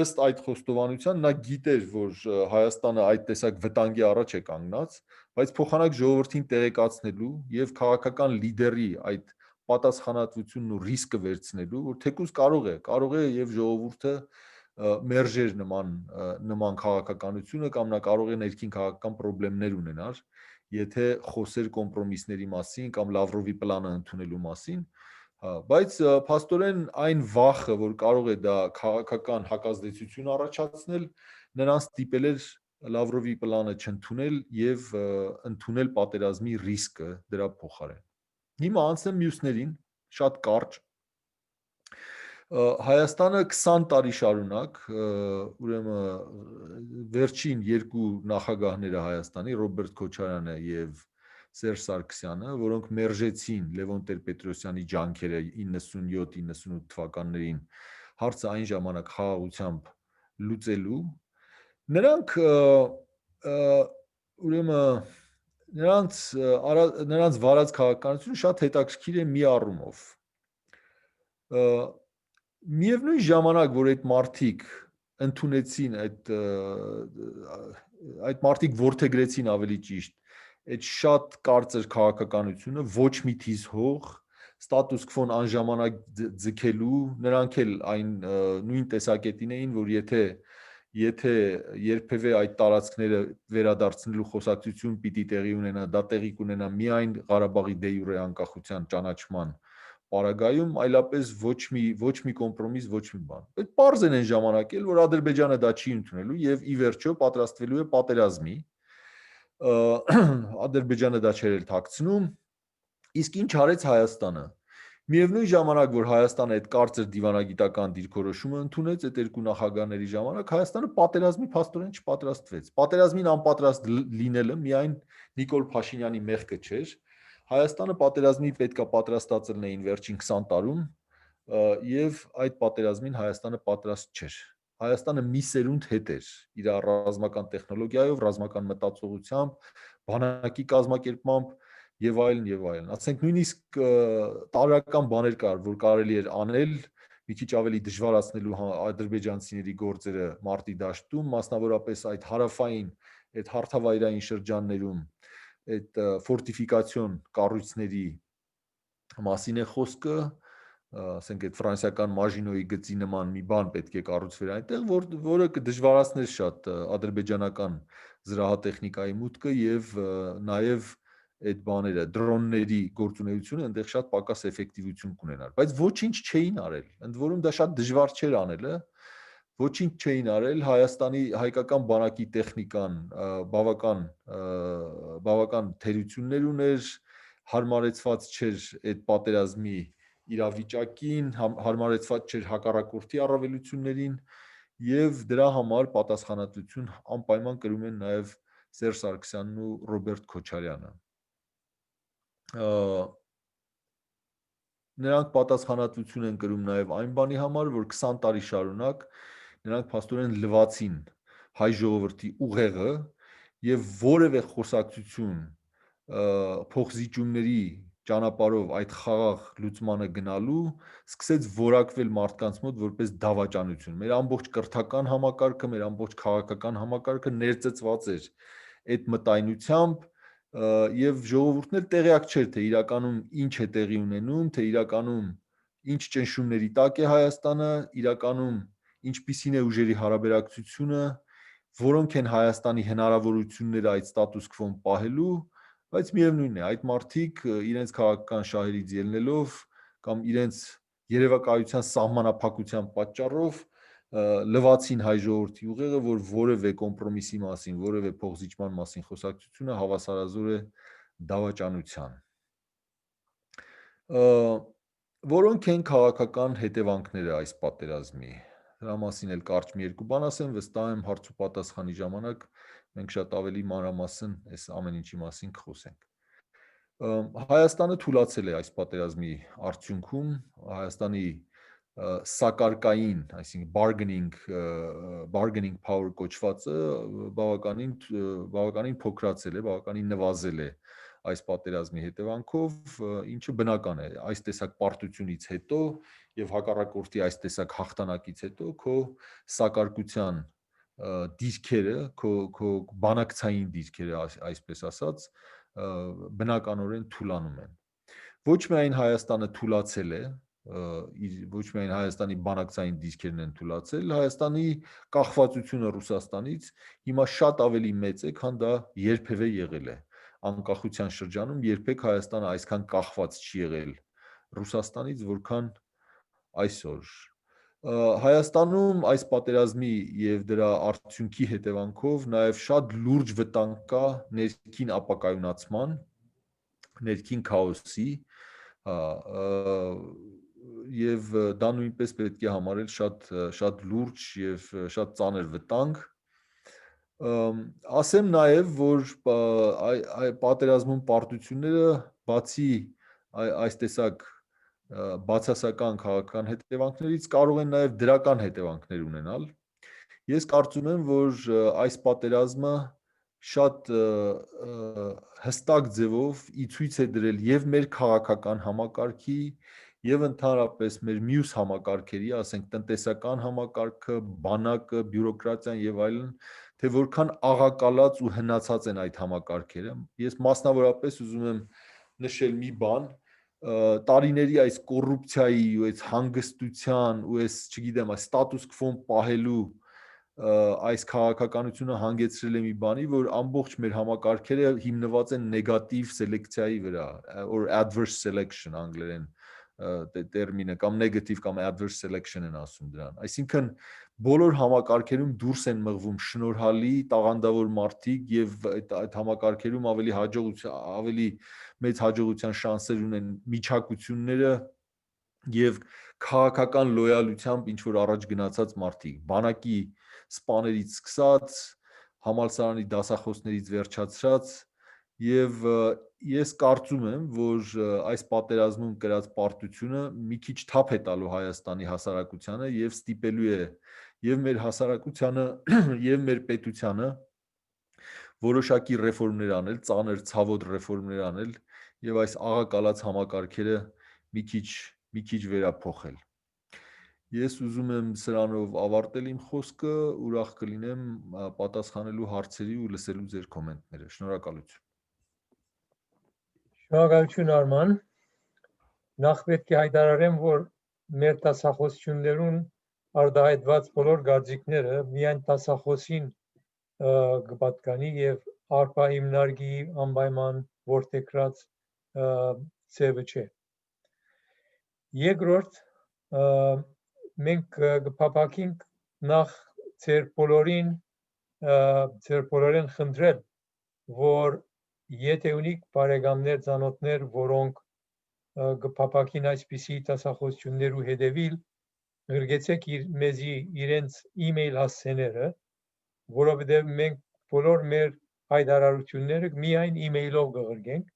ըստ այդ խոստովանության նա գիտեր, որ Հայաստանը այդ տեսակ վտանգի առաջ է կանգնած, բայց փոխանակ ժողովրդին տեղեկացնելու եւ քաղաքական լիդերի այդ պատասխանատվությունն ու ռիսկը վերցնելու, որ թեկուզ կարող է եւ ժողովուրդը մերժեր նման քաղաքականությունը կամ նա կարող է ներքին քաղաքական խնդիրներ ունենար, եթե խոսեր կոմպրոմիսների մասին կամ Լավրովի պլանը ընդունելու մասին, բայց փաստորեն այն վախը, որ կարող է դա քաղաքական հակազդեցություն առաջացնել, նրանց ստիպել էր Լավրովի պլանը չընդունել եւ ընդունել պատերազմի ռիսկը դրա փոխարեն։ Հիմա անցնեմ մյուսներին, շատ կարճ։ Հայաստանը 20 տարի շարունակ, ուրեմն վերջին երկու նախագահները Հայաստանի, Ռոբերտ Քոչարյանը եւ Սերժ Սարգսյանը, որոնք մերժեցին Լևոն Տեր-Պետրոսյանի ջանքերը 97-98 թվականներին հարցը այն ժամանակ խաղաղությամբ լուծելու, նրանք ուրեմն նրանց վարած քաղաքականությունը շատ հետաքրքիր է մի առումով։ Միևնույն ժամանակ, որ այդ մարդիկ ընդունեցին այդ մարդիկ որդեգրեցին ավելի ճիշտ այդ շատ կարծր քաղաքականությունը, ոչ մի թիզ հող, ստատուս քվոն անժամանակ ձգելու, նրանք էլ այն նույն տեսակետին էին, որ եթե երբևէ այդ տարածքները վերադարձնելու խոսակցություն պիտի տեղի ունենա, դա տեղի կունենա միայն Ղարաբաղի դե յուրե անկախության ճանաչման պարագայում, այլապես ոչ մի կոմպրոմիս, ոչ մի բան։ Այդ պարզ են այն ժամանակ էլ, որ Ադրբեջանը դա չի ընդունելու եւ ի վերջո պատրաստվելու է պատերազմի։ Ադրբեջանը դա չէր էլ թաքցնում։ Իսկ ինչ արեց Հայաստանը։ Միևնույն ժամանակ, որ Հայաստանը այդ կարծր դիվանագիտական դիրքորոշումը ընդունեց այդ երկու նախագահների ժամանակ, Հայաստանը պատերազմի փաստորեն չպատրաստվեց։ Պատերազմին անպատրաստ լինելը միայն Նիկոլ Փաշինյանի մեղքը չէր։ Հայաստանը պատերազմի պետքա պատրաստած լինեին վերջին 20 տարում, եւ այդ պատերազմին Հայաստանը պատրաստ չէր։ Հայաստանը մի սերունդ հետ էր իր ռազմական տեխնոլոգիայով, ռազմական մտածողությամբ, բանակի կազմակերպմամբ եւ այլն, ասենք նույնիսկ տարրական բաներ կար, որ կարելի էր անել, մի քիչ ավելի դժվարացնելու ադրբեջանցիների գործերը մարտի դաշտում, մասնավորապես այդ հարավային, այդ հարթավայրային շրջաններում, այդ ֆորտիֆիկացիոն կառույցների մասին է խոսքը, ասենք այդ ֆրանսիական Մաժինոյի գծի նման մի բան պետք է կառուցվեր այնտեղ, որը կդժվարացներ շատ ադրբեջանական զրահատեխնիկայի մուտքը եւ նաեւ այդ բաները դրոնների գործունեությունը այնտեղ շատ պակաս էֆեկտիվություն կունենար, բայց ոչինչ չէին արել, ընդ որում դա շատ դժվար չէր անելը, ոչինչ չէին արել, Հայաստանի հայկական բանակի տեխնիկան բավական թերություններ ուներ, հարմարեցված չէր այդ պատերազմի իրավիճակին, հարմարեցված չէր հակառակորդի առավելություններին եւ դրա համար պատասխանատվություն անպայման կրում են նաեւ Սերժ Սարգսյանն ու Ռոբերտ Քոչարյանը։ Նրանք պատասխանատվություն են կրում նաեւ այն բանի համար, որ 20 տարի շարունակ նրանք փաստորեն լվացին հայ ժողովրդի ուղեղը եւ որևէ խոսակցություն փոխզիջումների ճանապարհով այդ խաղաղ լուծմանը գնալու սկսեց որակվել մարդկանց մոտ որպես դավաճանություն։ Մեր ամբողջ կրթական համակարգը, մեր ամբողջ քաղաքական համակարգը ներծծված էր այդ մտայնությամբ եւ ժողովուրդն էլ տեղյակ չէր, թե իրականում ինչ է տեղի ունենում, թե իրականում ինչ ճնշումների տակ է Հայաստանը, իրականում ինչպիսին է ուժերի հարաբերակցությունը, որոնք են Հայաստանի հնարավորությունները այդ ստատուս քվոն պահելու, բայց միևնույնն է, այդ մարդիկ իրենց քաղաքական շահերից ելնելով կամ իրենց երևակայության սահմանափակության պատճառով լվացին հայ ժողովրդի ուղեղը, որ որևէ կոմպրոմիսի մասին, որևէ փոխզիջման մասին խոսակցությունը հավասարազոր է դավաճանության։ Որոնք են քաղաքական հետևանքները այս պատերազմի։ Դրա մասին էլ կարճ մի երկու բան ասեմ, վստահ եմ հարց ու պատասխանի ժամանակ մենք շատ ավելի մանրամասն այս ամեն ինչի մասին կխոսենք։ Հայաստանը թուլացել է այս պատերազմի արդյունքում, Հայաստանի սակարկային, այսինքն bargaining power կոչվածը բավականին փոքրացել է, բավականին նվազել է այս պատերազմի հետևանքով, ինչը բնական է, այս տեսակ պարտությունից հետո եւ հակառակորդի այս տեսակ հաղթանակից հետո քո սակարկության դիրքերը, քո բանակցային դիրքերը, այսպես ասած, բնականորեն թուլանում են։ Ոչ միայն Հայաստանը թուլացել է, ոչ միայն Հայաստանի բանակցային դիրքերն են թուլացել, Հայաստանի կախվածությունը Ռուսաստանից հիմա շատ ավելի մեծ է, քան դա երբևէ եղել է։ Անկախության շրջանում երբեք Հայաստանը այսքան կախված չի եղել Ռուսաստանից, որքան այսօր։ Հայաստանում այս պատերազմի եւ դրա արդյունքի հետևանքով նաեւ շատ լուրջ վտանգ կա ներքին ապակայունացման, ներքին քաոսի, եւ դա նույնպես պետք է համարել շատ լուրջ եւ շատ ծանր վտանգ։ Ասեմ նաեւ, որ պատերազմում պարտությունները բացի այս տեսակ բացասական քաղաքական հետևանքներից կարող են նաև դրական հետևանքներ ունենալ։ Ես կարծում եմ, որ այս պատերազմը շատ հստակ ձևով ի ցույց է դրել եւ մեր քաղաքական համակարգի եւ ընդհանրապես մեր մյուս համակարգերի, ասենք տնտեսական համակարգը, բանակը, բյուրոկրատիան եւ այլն, թե որքան աղակալած ու հնացած են այդ համակարգերը։ Ես մասնավորապես ուզում եմ նշել մի բան, տարիների այս կոռուպցիայի ու այս հանգստության ու այս, չգիտեմ, այս ստատուս քվոն պահելու այս քաղաքականությունը հանգեցրել է մի բանի, որ ամբողջ մեր համակարգերը հիմնված են նեգատիվ սելեկցիայի վրա, or adverse selection անգլերեն տերմինը, կամ negative կամ adverse selection են ասում դրան։ Այսինքն բոլոր համակարգերում դուրս են մղվում շնորհալի տաղանդավոր մարդիկ եւ այդ համակարգերում ավելի մեծ հաջողության շանսեր ունեն միջակությունները եւ քաղաքական լոյալությամբ ինչ որ առաջ գնացած մարդիկ, բանակի սպաներից սկսած, համալսարանի դասախոսներից վերջացրած, եւ ես կարծում եմ, որ այս պատերազմում կրած պարտությունը մի քիչ թափ է տալու Հայաստանի հասարակությանը եւ ստիպելու է եւ մեր հասարակությանը եւ մեր պետությանը որոշակի ռեֆորմներ անել, ծանր ցավոտ ռեֆորմներ անել եւ այս աղակալած համակարգերը մի քիչ վերափոխել։ Ես ուզում եմ սրանով ավարտել իմ խոսքը, ուրախ կլինեմ պատասխանելու հարցերի ու լսելու ձեր կոմենտները։ Շնորհակալություն։ Շնորհակալություն Արման։ Նախ պետք է հայտարարեմ, որ մեր դասախոսություններուն արտահայտված բոլոր գարծիքները միայն դասախոսին կպատկանի եւ արփա հիմնարկի անպայման որդեգրած ծևը չէ։ Երկրորդ, մենք կփափակենք նախ ձեր բոլորին խնդրել, որ եթե ունիք բարեկամներ, ծանոթներ, որոնք կփափակին այսպիսի դասախոսություններու հետևիլ, գրգեցեք մեզի իրենց email հասցեները, որովհետև մենք բոլոր մեր հայտարարությունները միայն email-ով կղրգենք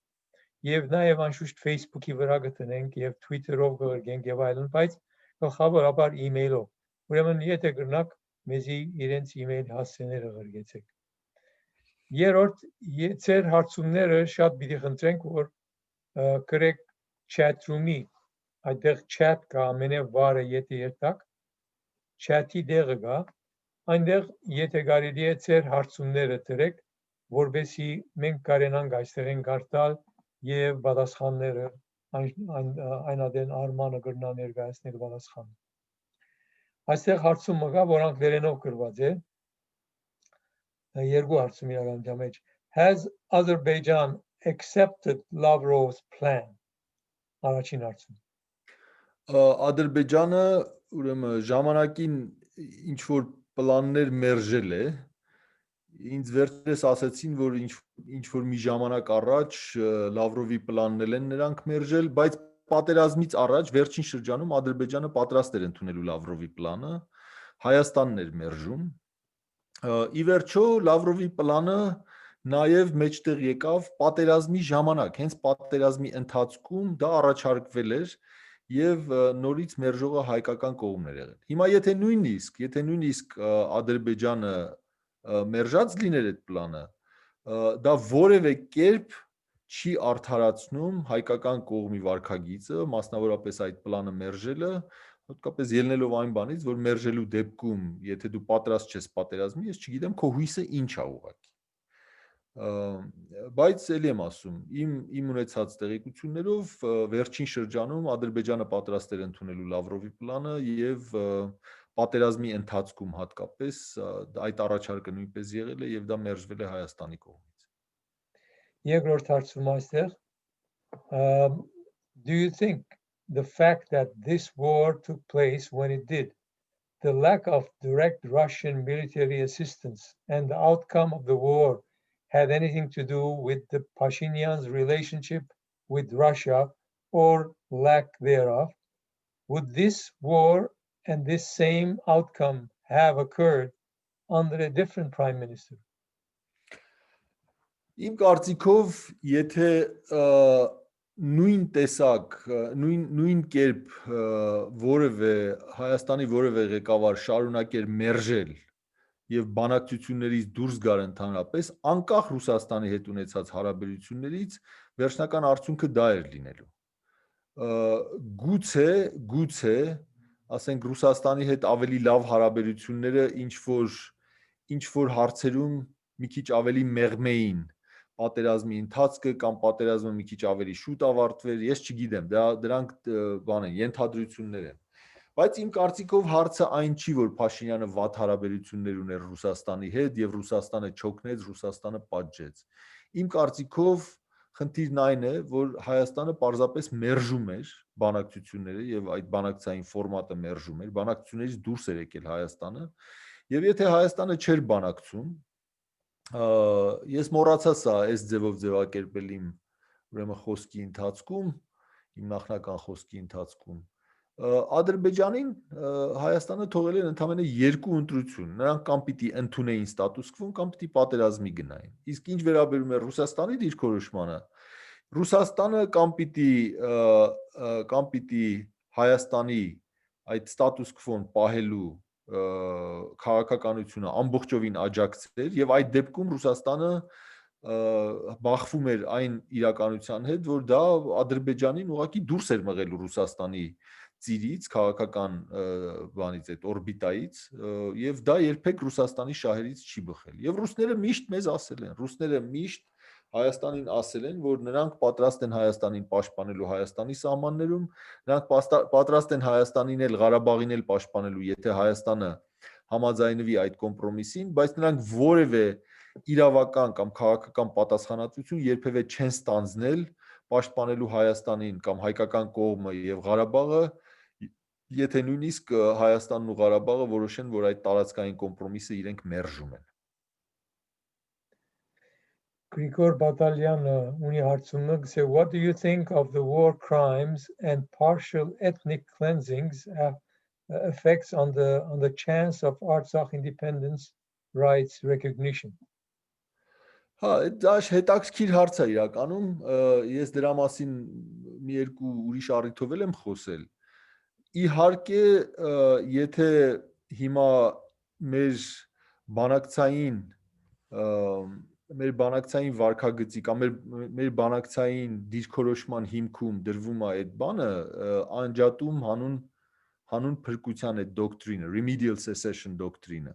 եւ նաեւ անշուշտ Facebook-ի վրա կտնենք եւ Twitter-ով կղրգենք եւ այլն, բայց գլխավորաբար email-ով։ Ուրեմն եթե կրնակ մեզի իրենց email հասցեները գրգեցեք։ Երրորդ, ձեր հարցումները շատ պիտի խնդրենք, որ գրեք chat room-ի, այդտեղ chat կա, ամենավարը եթե երթակ, chat-ի դեղը կա, այնտեղ եթե կարելի է ձեր հարցումները դրեք, որպեսզի մենք կարենանք այստեղ են կարդալ եւ պատասխանները այնադեն Արմանը կրնա ներկայացնել պատասխանը։ Այստեղ հարցումը կա, որ անգլերենով գրված է, երկու հարցում իրականության մեջ։ Has Azerbaijan accepted Lavrov's plan? Առաջին հարցում։ Ադրբեջանը ուրեմն ժամանակին ինչ որ պլաններ մերժել է, ինձ վերջերս ասացին, որ ինչ որ մի ժամանակ առաջ Լավրովի պլանն են նրանք մերժել, բայց պատերազմից առաջ վերջին շրջանում Ադրբեջանը պատրաստ էր ընդունելու Լավրովի պլանը, Հայաստանն էր մերժում։ Ի վերջո Լավրովի պլանը նաև մեջտեղ եկավ պատերազմի ժամանակ, հենց պատերազմի ընթացքում դա առաջարկվել էր եւ նորից մերժողը հայկական կողմն էր եղել։ Հիմա եթե նույնիսկ Ադրբեջանը մերժած լիներ այդ պլանը, դա որևէ կերպ չի արդարացնում հայկական կողմի վարքագիծը, մասնավորապես այդ պլանը մերժելը, հատկապես ելնելով այն բանից, որ մերժելու դեպքում, եթե դու պատրաստ չես պատերազմի, ես չգիտեմ քո հույսը ինչ է ուղղակի։ Բայց ելի եմ ասում, իմ ունեցած տեղեկություններով վերջին շրջանում Ադրբեջանը պատրաստ էր ընդունելու Լավրովի պլանը եւ պատերազմի ընթացքում հատկապես այդ առաջարկը նույնպես եղել է եւ դա մերժվել է Հայաստանի կողմից։ Երկրորդ հարցում այստեղ do you think the fact that this war took place when it did, the lack of direct Russian military assistance and the outcome of the war had anything to do with the Pashinyan's relationship with Russia or lack thereof? Would this war and this same outcome have occurred under a different prime minister? Իմ կարծիքով, եթե նույն տեսակ, նույն կերպ որևէ Հայաստանի որևէ ղեկավար շարունակեր մերժել եւ բանակցություններից դուրս գար ընդհանրապես, անկախ Ռուսաստանի հետ ունեցած հարաբերություններից, վերջնական արդյունքը դա էր լինելու։ Գուցե, ասենք Ռուսաստանի հետ ավելի լավ հարաբերությունները ինչ որ հարցերում մի քիչ ավելի մեղմեին, պատերազմի ընթացքը կամ պատերազմը մի քիչ ավելի շուտ ավարտվեր, ես չգիտեմ, դրանք բան են, ենթադրություններ են։ Բայց իմ կարծիքով հարցը այն չի, որ Փաշինյանը վատ հարաբերություններ ուներ Ռուսաստանի հետ եւ Ռուսաստանը չօգնեց, Ռուսաստանը պատժեց։ Իմ կարծիքով խնդիրն այն է, որ Հայաստանը պարզապես մերժում էր բանակցությունները եւ այդ բանակցային ֆորմատը մերժում էր, բանակցություններից դուրս էր եկել Հայաստանը, եւ եթե Հայաստանը չէր բանակցում, ես մոռացա սա այս ձևով ձևակերպել իմ ուրեմն խոսքի ընթացքում, իմ նախնական խոսքի ընթացքում, Ադրբեջանին Հայաստանը թողել էր ընդամենը երկու ընտրություն, նրանք կամ պիտի ընդունեին ստատուս քվոն, կամ պիտի պատերազմի գնային։ Իսկ ինչ վերաբերում է Ռուսաստանի դիրքորոշմանը, Ռուսաստանը կամ պիտի Հայաստանի այդ ստատուս քվոն պահելու քաղաքականությունը ամբողջովին աջակցեր եւ այդ դեպքում Ռուսաստանը բախվում էր այն իրականության հետ, որ դա Ադրբեջանին ուղղակի դուրս էր մղելու Ռուսաստանի ծիրից, քաղաքական բանից այդ օրբիտայից եւ դա երբեք Ռուսաստանի շահերից չի բխել։ Եվ ռուսները միշտ մեզ ասել են, ռուսները միշտ Հայաստանին ասել են, որ նրանք պատրաստ են Հայաստանին պաշտպանելու Հայաստանի սահմաններում, նրանք պատրաստ են Հայաստանին էլ Ղարաբաղին էլ պաշտպանելու, եթե Հայաստանը համաձայնվի այդ կոմպրոմիսին, բայց նրանք որևէ իրավական կամ քաղաքական պատասխանատվություն երբևէ չեն ստանձնել պաշտպանելու Հայաստանին կամ հայկական կողմը եւ Ղարաբաղը, եթե նույնիսկ Հայաստանն ու Ղարաբաղը որոշեն, որ այդ տարածքային կոմպրոմիսը իրենք մերժում են։ Grigor Batalyana ունի հարցումը, գսե, what do you think of the war crimes and partial ethnic cleansings effects on the chance of Artsakh independence rights recognition? Դա հետաքրքիր հարց է իրականում, ես դրա մասին մի երկու ուրիշ առիթով եմ խոսել։ Իհարկե, եթե հիմա մեր բանակցային վարքագծի կամ մեր բանակցային դիրքորոշման հիմքում դրվում է այդ բանը, անջատում հանուն փրկության այդ դոկտրինը, remedial secession դոկտրինը։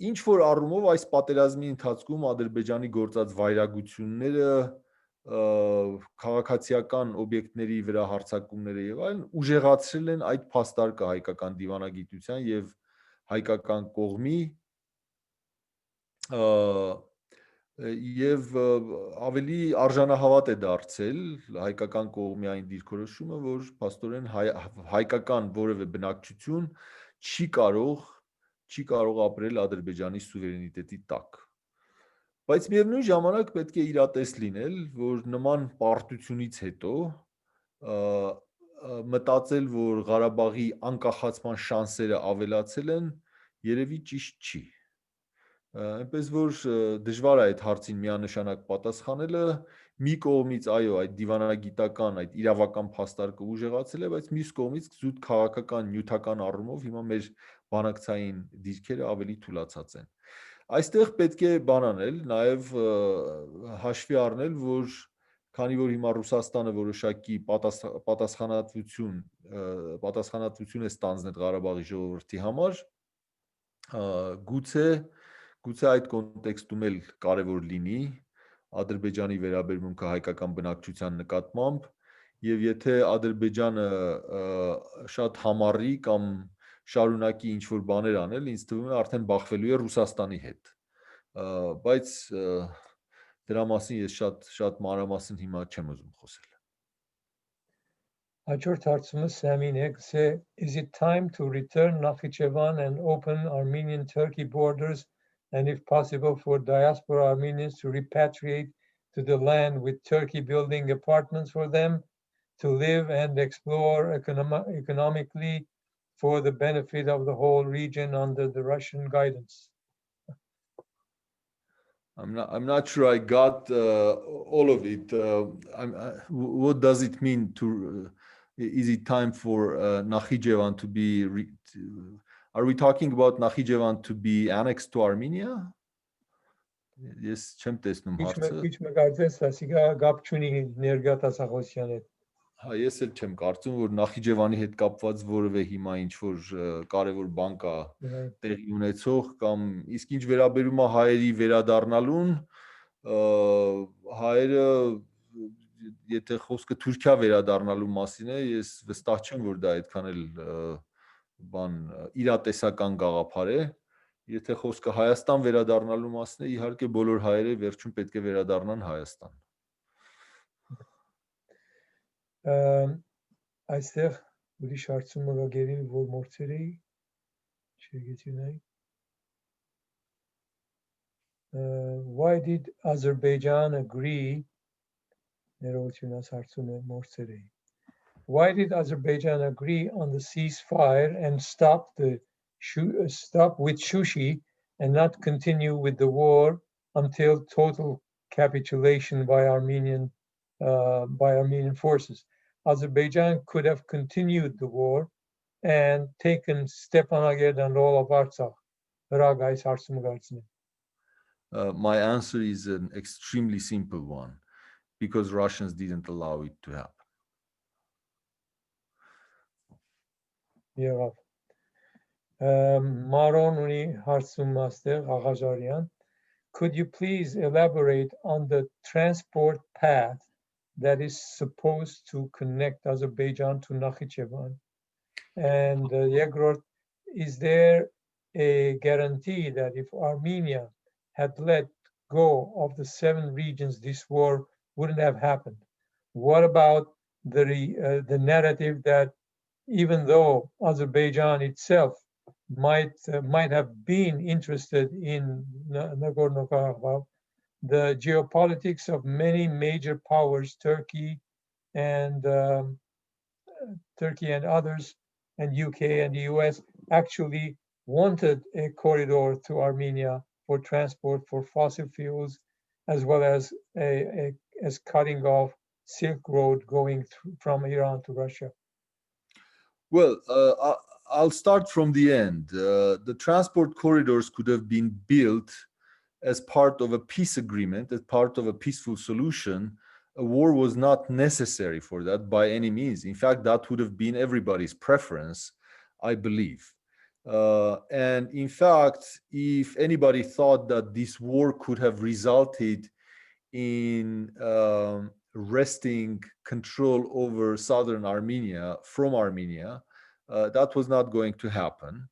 Ինչ որ առումով այս պատերազմի ընթացքում Ադրբեջանի գործած վայրագությունները, քաղաքացիական օբյեկտների վրա հարձակումները եւ այլն ուժեղացրել են այդ փաստարկը հայկական դիվանագիտության եւ հայկական կողմի եւ ավելի արժանահավատ է դարձել հայկական կողմի այն դիրքորոշումը, որ փաստորեն հայկական որևէ բնակչություն չի կարող ապրել Ադրբեջանի սուվերենիտետի տակ։ Բայց միևնույն ժամանակ պետք է իրատես լինել, որ նման պարտությունից հետո մտածել, որ Ղարաբաղի անկախացման շանսերը ավելացել են, երևի ճիշտ չի։ Այնպես որ դժվար է այդ հարցին միանշանակ պատասխանելը, մի կողմից այո, այդ դիվանագիտական, այդ իրավական փաստարկը ուժեղացել է, բայց մյուս կողմից զուտ քաղաքական, նյութական առումով հիմա մեր բանակցային դիրքերը ավելի թուլացած են։ Այստեղ պետք է բան անել, նաև հաշվի առնել, որ քանի որ հիմա Ռուսաստանը որոշակի պատասխանատվություն է ստանձնել Ղարաբաղի ժողովրդի համար, գուցե այդ կոնտեքստում էլ կարևոր լինի Ադրբեջանի վերաբերմունքը հայկական բնակչության նկատմամբ, եւ եթե Ադրբեջանը շատ համառի կամ շարունակի ինչ-որ բաներ անել, ինձ թվում է արդեն բախվելու է Ռուսաստանի հետ։ Բայց դրա մասին ես շատ մանրամասն հիմա չեմ ուզում խոսել։ Հաջորդ հարցումը Սամին է, գսե is it time to return Nakhichevan and open Armenian-Turkey borders and if possible for diaspora Armenians to repatriate to the land with Turkey building apartments for them to live and explore economically for the benefit of the whole region under the Russian guidance? I'm not sure I got all of it. What does it mean to? Is it time for Nakhichevan to be? Are we talking about Nakhichevan to be annexed to Armenia? Yes, չեմ տեսնում հարցը։ Քիչ մեկ արդեն սա գապ չունի ներգա տասախոսյան հետ։ Հա, ես էլ չեմ կարծում, որ Նախիջևանի հետ կապված որևէ հիմա ինչ-որ կարևոր բան կա տեղի ունեցող կամ իսկ ինչ վերաբերում է հայերի վերադառնալուն, հայերը եթե խոսքը Թուրքիա վերադառնալու մասին է, ես վստահ չեմ, որ դա այդքան էլ բան իրատեսական գաղափար է։ Եթե խոսքը Հայաստան վերադառնալու մասին է, իհարկե բոլոր հայերը վերջում պետք է վերադառնան Հայաստան։ Այստեղ ուրիշ հարցումը գերին որ մորցեր էի չգիտենայի Why did Azerbaijan agree ներողությունս հարցում է մորցեր էի Why did Azerbaijan agree on the ceasefire and stop with Shushi and not continue with the war until total capitulation by Armenian forces? Azerbaijan could have continued the war and taken Stepanakert and all of Artsakh. My answer is an extremely simple one, because Russians didn't allow it to happen. Եղավ Maron ունի հարցում աստեղ Աղաջարյան Could you please elaborate on the transport path that is supposed to connect Azerbaijan to Nakhichevan? And Yegrod, is there a guarantee that if Armenia had let go of the 7 regions, this war wouldn't have happened? What about the narrative that even though Azerbaijan itself might have been interested in Nagorno-Karabakh, the geopolitics of many major powers, Turkey and others, and UK and the US, actually wanted a corridor to Armenia for transport for fossil fuels, as well as as cutting off Silk Road going from Iran to Russia? Well, I'll start from the end. The transport corridors could have been built as part of a peace agreement, as part of a peaceful solution. A war was not necessary for that by any means. In fact, that would have been everybody's preference, I believe. And in fact, if anybody thought that this war could have resulted in wresting control over southern Armenia from Armenia, that was not going to happen.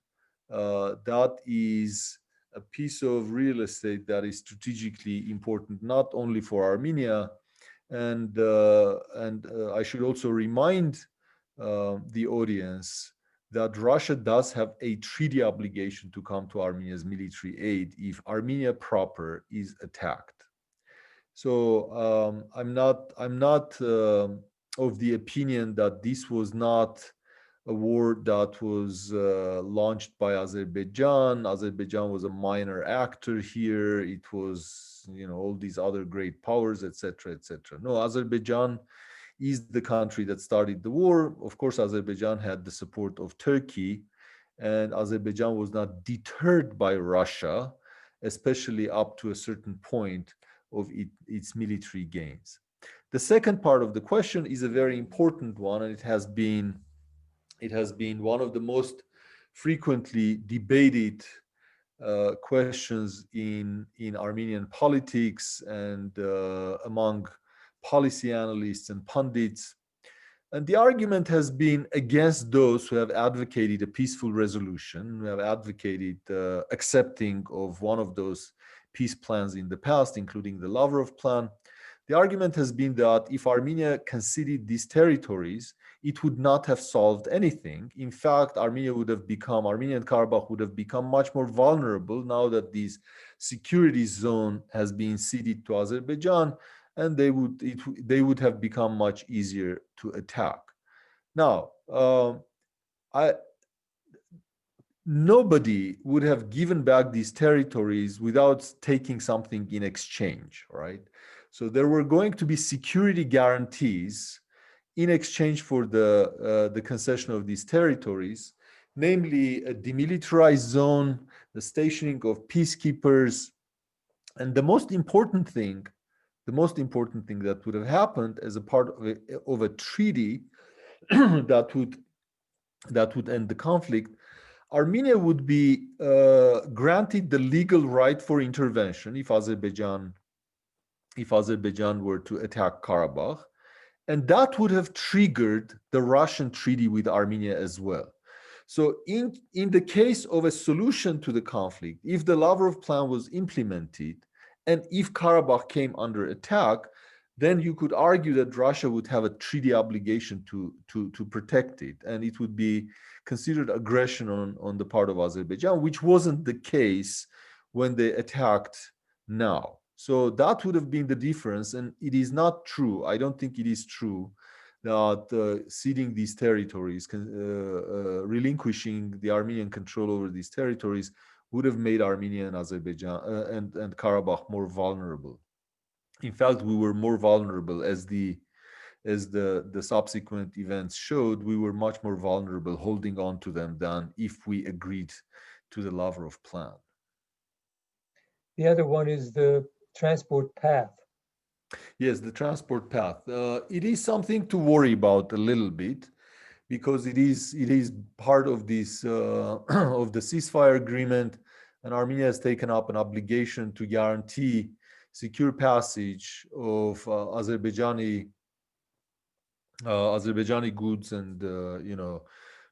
That is a piece of real estate that is strategically important, not only for Armenia, and I should also remind the audience that Russia does have a treaty obligation to come to Armenia's military aid if Armenia proper is attacked. So I'm not of the opinion that this was not a war that was launched by Azerbaijan. Azerbaijan was a minor actor here. It was, all these other great powers, etc., etc. No, Azerbaijan is the country that started the war. Of course, Azerbaijan had the support of Turkey, and Azerbaijan was not deterred by Russia, especially up to a certain point of its military gains. The second part of the question is a very important one, and it has been one of the most frequently debated questions in Armenian politics and among policy analysts and pundits. And the argument has been against those who have advocated a peaceful resolution, who have advocated accepting of one of those peace plans in the past, including the Lavrov plan. The argument has been that if Armenia conceded these territories, it would not have solved anything. In fact, Armenian Karabakh would have become much more vulnerable now that this security zone has been ceded to Azerbaijan, and they would have become much easier to attack. Now, nobody would have given back these territories without taking something in exchange, right? So there were going to be security guarantees in exchange for the concession of these territories, namely a demilitarized zone, the stationing of peacekeepers, and the most important thing that would have happened as a part of a treaty that would end the conflict. Armenia would be granted the legal right for intervention if Azerbaijan were to attack Karabakh, and that would have triggered the Russian treaty with Armenia as well. So in the case of a solution to the conflict, if the Lavrov plan was implemented, and if Karabakh came under attack, then you could argue that Russia would have a treaty obligation to protect it, and it would be considered aggression on the part of Azerbaijan, which wasn't the case when they attacked now. So that would have been the difference, and it is not true. I don't think it is true that ceding these territories, relinquishing the Armenian control over these territories, would have made Armenia and Azerbaijan and Karabakh more vulnerable. In fact, we were more vulnerable as the subsequent events showed. We were much more vulnerable holding on to them than if we agreed to the Lavrov plan. The other one is the transport path. Yes, the transport path. It is something to worry about a little bit, because it is part of this of the ceasefire agreement, and Armenia has taken up an obligation to guarantee secure passage of Azerbaijani goods and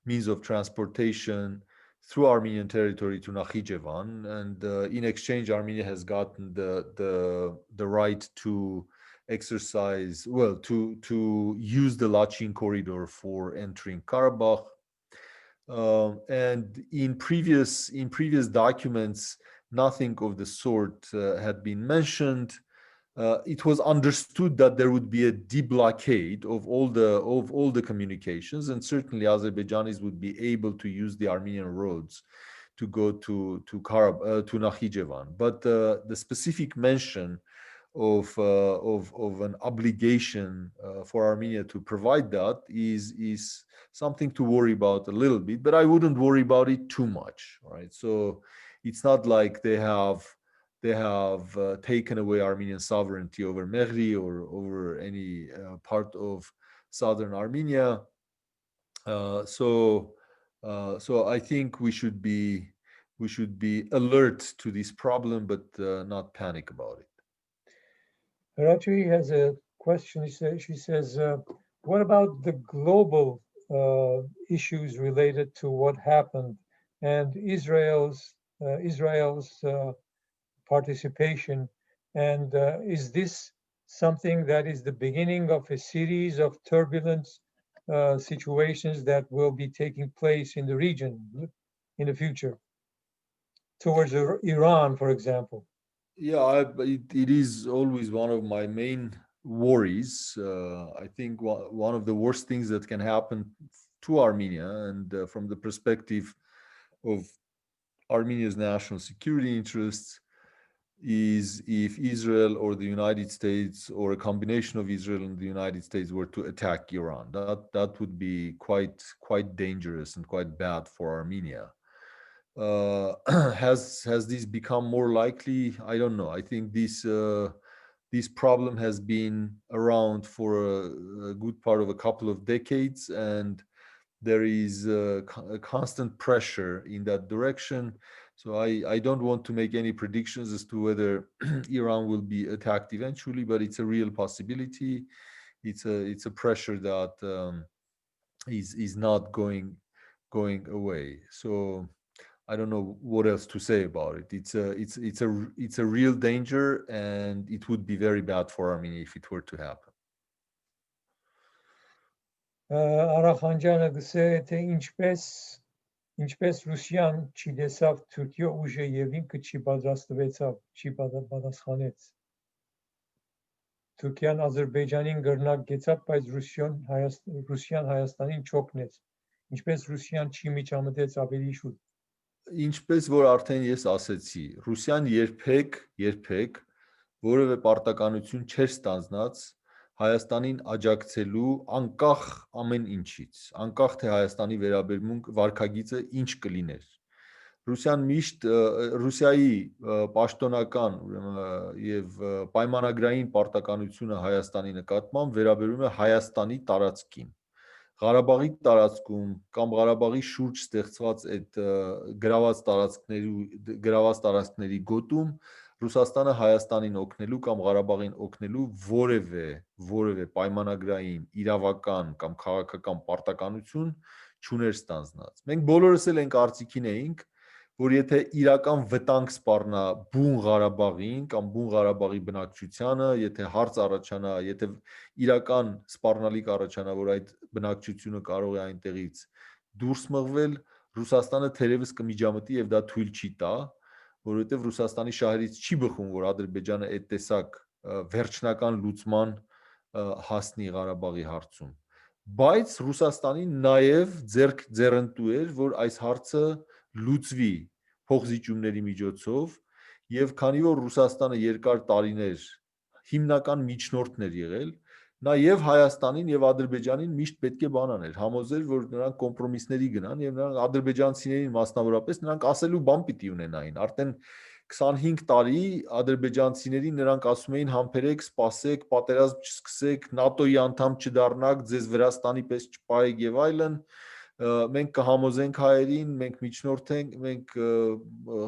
means of transportation through Armenian territory to Nakhichevan, and in exchange, Armenia has gotten the right to exercise, to use the Lachin corridor for entering Karabakh. And in previous documents, nothing of the sort had been mentioned. It was understood that there would be a deblockade of all the communications, and certainly Azerbaijanis would be able to use the Armenian roads to go to Nakhichevan. But the specific mention of an obligation for Armenia to provide that is something to worry about a little bit, but I wouldn't worry about it too much, right? So it's not like they have taken away Armenian sovereignty over Meghri or over any part of southern Armenia. So I think we should be alert to this problem, but not panic about it. Ratri has a question. She says, what about the global issues related to what happened and Israel's participation? And is this something that is the beginning of a series of turbulent situations that will be taking place in the region in the future, towards Iran, for example. Yeah, it is always one of my main worries. I think one of the worst things that can happen to Armenia, and from the perspective of Armenia's national security interests, is if Israel or the United States or a combination of Israel and the United States were to attack Iran. That would be quite dangerous and quite bad for Armenia. Has this become more likely? I don't know. I think this problem has been around for a good part of a couple of decades, and there is a constant pressure in that direction. So I don't want to make any predictions as to whether Iran will be attacked eventually, but it's a real possibility. It's a pressure that is not going away. So I don't know what else to say about it. It's a real danger, and it would be very bad for Armenia if it were to happen. Արախանջանը գսե թե ինչպես Ռուսիան չի դեսավ Թուրքիո ուժը եւ ինքը չի պատրաստվեցավ, չի պատասխանեց։ Թուրքիան Ադրբեջանին գրնակ գեցավ, բայց Ռուսիան Հայաստանին չօգնեց։ Ինչպես Ռուսիան չի միջամտեց ավելի շուտ։ Ինչպես որ արդեն ես ասեցի, Ռուսիան երբեք որևէ պարտականություն չէր ստանձնած Հայաստանին աջակցելու անկախ ամեն ինչից, անկախ թե Հայաստանի վերաբերմունք վարքագիծը ինչ կլիներ։ Ռուսիան միշտ Ռուսիայի պաշտոնական եւ պայմանագրային պարտականությունը Հայաստանի նկատմամբ վերաբերում է Հայաստանի տարածքին։ Ղարաբաղի տարածքում կամ Ղարաբաղի շուրջ ստեղծված այդ գրաված տարածքների գոտում Ռուսաստանը Հայաստանին օգնելու կամ Ղարաբաղին օգնելու որևէ պայմանագրային, իրավական կամ քաղաքական պարտականություն չուներ ստանձնած։ Մենք բոլորս էլ ենք կարծիքին էինք, որ եթե իրական վտանգ սպառնա բուն Ղարաբաղին կամ բուն Ղարաբաղի բնակչությանը, եթե հարց առաջանա, եթե իրական սպառնալիք առաջանա, որ այդ բնակչությունը կարող է այնտեղից դուրս մղվել, Ռուսաստանը թերևս կմիջամտի եւ դա թույլ չի տա, որովհետեւ Ռուսաստանի շահերից չի բխում, որ Ադրբեջանը այդ տեսակ վերջնական լուծման հասնի Ղարաբաղի հարցում։ Բայց Ռուսաստանին նաեւ ձեռնտու էր, որ այս հարցը լուծվի փոխզիջումների միջոցով, եւ քանի որ Ռուսաստանը երկար տարիներ հիմնական միջնորդն էր եղել, նաեւ Հայաստանին եւ Ադրբեջանին միշտ պետք է բան աներ, համոզեր, որ նրանք կոմպրոմիսների գնան եւ նրանք ադրբեջանցիներին մասնավորապես նրանք ասելու բան պիտի ունենային։ Արդեն 25 տարի ադրբեջանցիներին նրանք ասում էին համբերեք, սպասեք, պատերազմ չսկսեք, ՆԱՏՕ-ի անդամ չդառնաք, ձեզ Վրաստանի պես չպահեք եւ այլն։ Մենք կհամոզենք հայերին, մենք միջնորդ ենք, մենք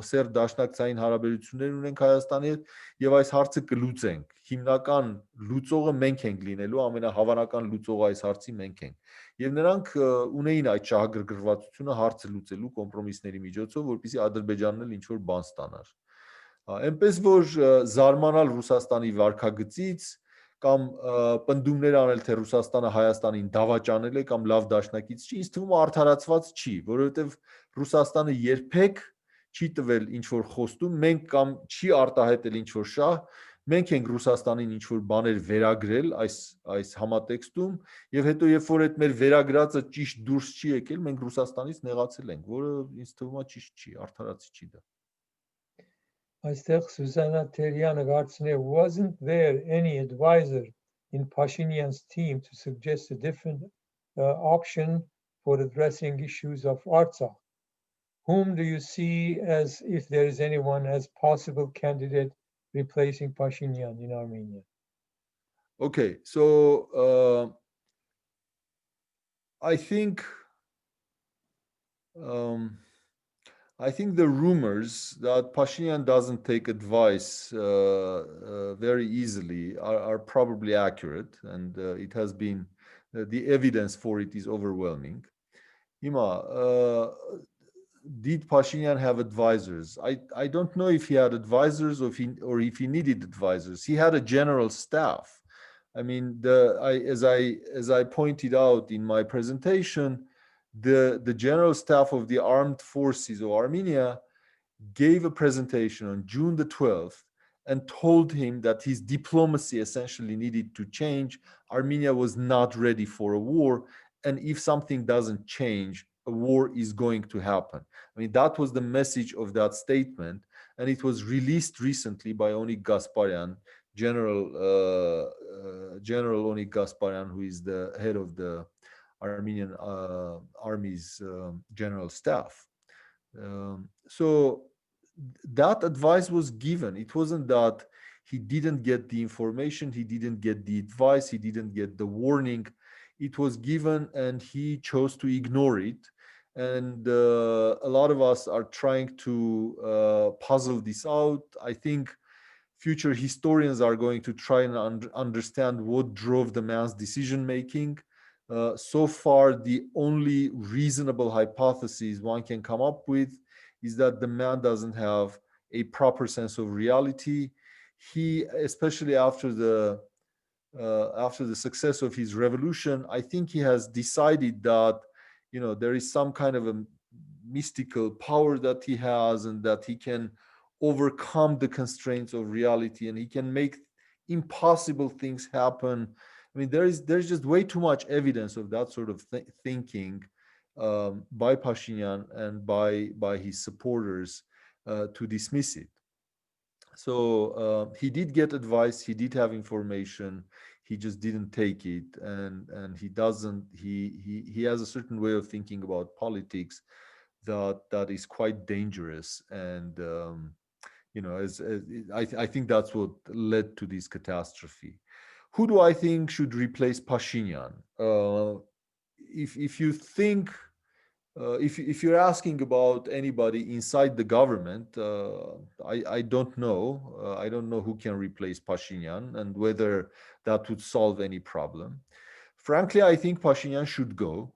սերտ դաշնակցային հարաբերություններ ունենք Հայաստանի հետ եւ այս հարցը կլուծենք։ Հիմնական լուծողը մենք ենք լինելու, ամենահավանական լուծողը այս հարցի մենք ենք։ Եվ նրանք ունեին այդ շահագրգռվածությունը հարցը լուծելու կոմպրոմիսների միջոցով, որպեսզի Ադրբեջանն էլ ինչ-որ բան ստանար։ Այնպես որ զարմանալ Ռուսաստանի վարքագծից կամ պնդումներ անել, թե Ռուսաստանը Հայաստանին դավաճանել է կամ լավ դաշնակից չի, ինձ թվում է արդարացված չի, որովհետև Ռուսաստանը երբեք չի տվել ինչ-որ խոստում, մենք կամ չի արտահայտել ինչ-որ շահ, մենք ենք Ռուսաստանին ինչ-որ բաներ վերագրել այս համատեքստում, եւ հետո երբ որ այդ մեր վերագրածը ճիշտ դուրս չի եկել, մենք Ռուսաստանից նեղացել ենք, որը ինձ թվում է ճիշտ չի, արդարացի չի դա։ Այստեղ Սուզանա Թերյանը հարցնում է, wasn't there any advisor in Pashinyan's team to suggest a different option for addressing issues of Artsakh? Whom do you see as, if there is anyone, as possible candidate replacing Pashinyan in Armenia? Okay, so I think the rumors that Pashinyan doesn't take advice very easily are probably accurate, and it has been the evidence for it is overwhelming. Did Pashinyan have advisors? I don't know if he had advisors or if he needed advisors. He had a general staff. I mean, as I pointed out in my presentation, the General Staff of the Armed Forces of Armenia gave a presentation on June the 12th and told him that his diplomacy essentially needed to change. Armenia was not ready for a war, and if something doesn't change, a war is going to happen. I mean, that was the message of that statement, and it was released recently by Onik Gasparian, General Onik Gasparian, who is the head of the Armenian Army's General Staff. So that advice was given. It wasn't that he didn't get the information, he didn't get the advice, he didn't get the warning. It was given and he chose to ignore it. And a lot of us are trying to puzzle this out. I think future historians are going to try and understand what drove the man's decision making. So far, the only reasonable hypothesis one can come up with is that the man doesn't have a proper sense of reality. He, especially after the success of his revolution, I think he has decided that, you know, there is some kind of a mystical power that he has, and that he can overcome the constraints of reality, and he can make impossible things happen. I mean, there's just way too much evidence of that sort of thinking by Pashinyan and by his supporters to dismiss it. So he did get advice, he did have information, he just didn't take it, and he has a certain way of thinking about politics that is quite dangerous, and you know, I think that's what led to this catastrophe. Who do I think should replace Pashinyan? If you think, if you're asking about anybody inside the government, I don't know. I don't know who can replace Pashinyan and whether that would solve any problem. Frankly, I think Pashinyan should go.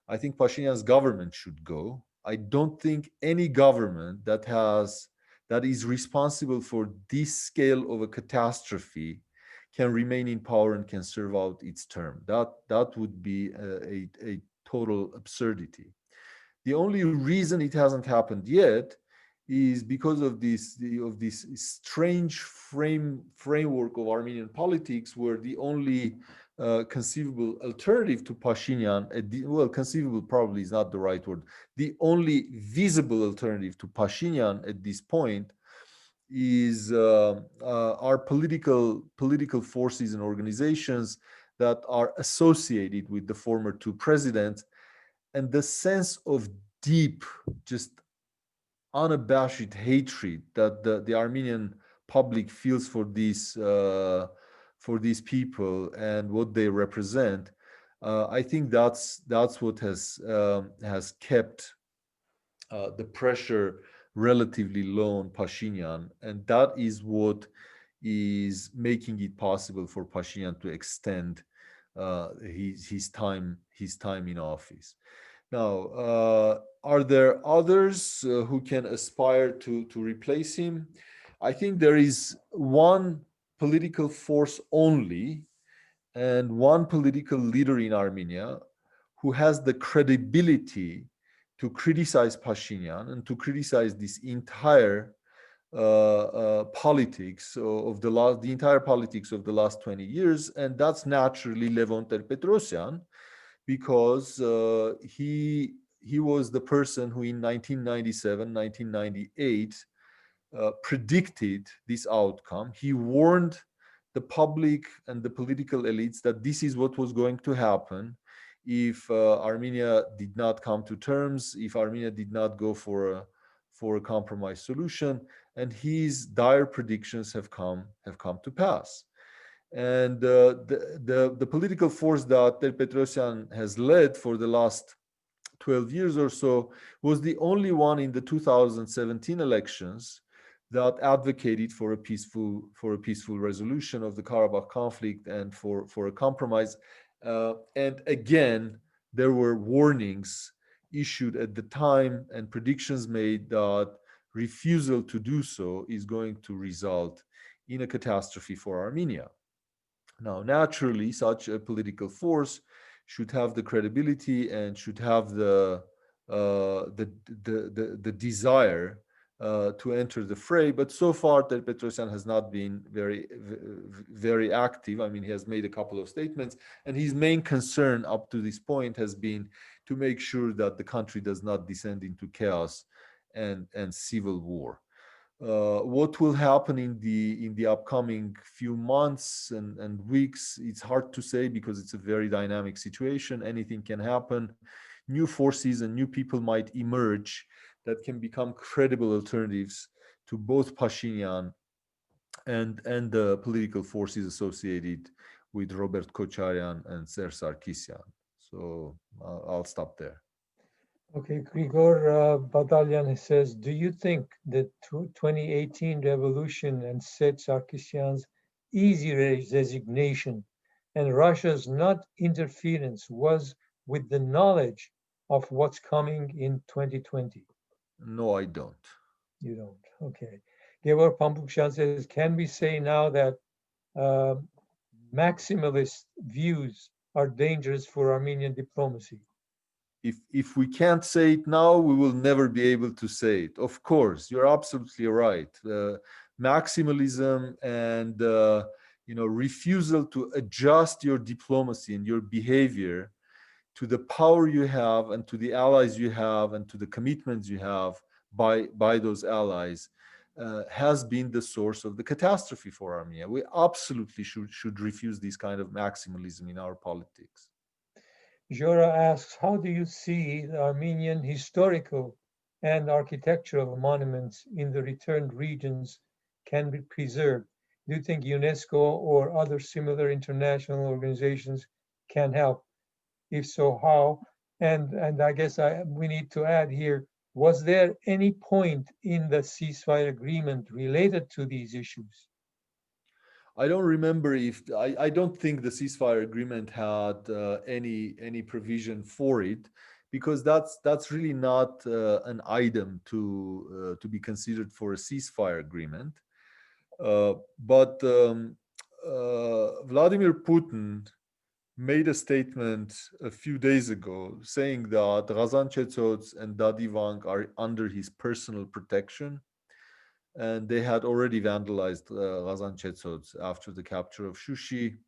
I think Pashinyan's government should go. I don't think any government that is responsible for this scale of a catastrophe can remain in power and can serve out its term. That would be a total absurdity. The only reason it hasn't happened yet is because of this strange framework of Armenian politics, where the only conceivable alternative to Pashinyan, well, conceivable probably is not the right word, the only visible alternative to Pashinyan at this point is our political forces and organizations that are associated with the former two presidents, and the sense of deep, just unabashed hatred that the Armenian public feels for these people and what they represent. I think that's what has kept the pressure relatively low on Pashinyan, and that is what is making it possible for Pashinyan to extend his time in office. Now, are there others who can aspire to replace him? I think there is one political force only and one political leader in Armenia who has the credibility to criticize Pashinyan and to criticize this entire politics of the entire politics of the last 20 years, and that's naturally Levon Ter-Petrosyan, because he was the person who in 1997, 1998 predicted this outcome. He warned the public and the political elites that this is what was going to happen if Armenia did not come to terms, if Armenia did not go for a compromise solution, and his dire predictions have come to pass. And the political force that Ter-Petrosyan has led for the last 12 years or so was the only one in the 2017 elections that advocated for a peaceful resolution of the Karabakh conflict and for a compromise. And again, there were warnings issued at the time and predictions made that refusal to do so is going to result in a catastrophe for Armenia. Now, naturally, such a political force should have the credibility and should have the desire to enter the fray. But so far, Petrosyan has not been very active. I mean, he has made a couple of statements, and his main concern up to this point has been to make sure that the country does not descend into chaos and civil war. What will happen in the upcoming few months and weeks, it's hard to say because it's a very dynamic situation. Anything can happen. New forces and new people might emerge that can become credible alternatives to both Pashinyan and the political forces associated with Robert Kocharian and Serge Sarkisyan. So I'll stop there. Okay, Grigor Badalyan says, do you think the 2018 revolution and Serge Sarkisyan's easy resignation and Russia's not interference was with the knowledge of what's coming in 2020? No, I don't. You don't, okay. Georg Pambukshan says, can we say now that maximalist views are dangerous for Armenian diplomacy? If we can't say it now, we will never be able to say it. Of course, you're absolutely right. Maximalism and refusal to adjust your diplomacy and your behavior to the power you have and to the allies you have and to the commitments you have by those allies has been the source of the catastrophe for Armenia. We absolutely should refuse this kind of maximalism in our politics. Jora asks, how do you see the Armenian historical and architectural monuments in the returned regions can be preserved? Do you think UNESCO or other similar international organizations can help? If so, how? And I guess we need to add here, was there any point in the ceasefire agreement related to these issues? I don't remember if I don't think the ceasefire agreement had any provision for it, because that's really not an item to be considered for a ceasefire agreement. But Vladimir Putin made a statement a few days ago saying that Ghazan Chetsotz and Dadivank are under his personal protection. And they had already vandalized Ghazan Chetsotz after the capture of Shushi.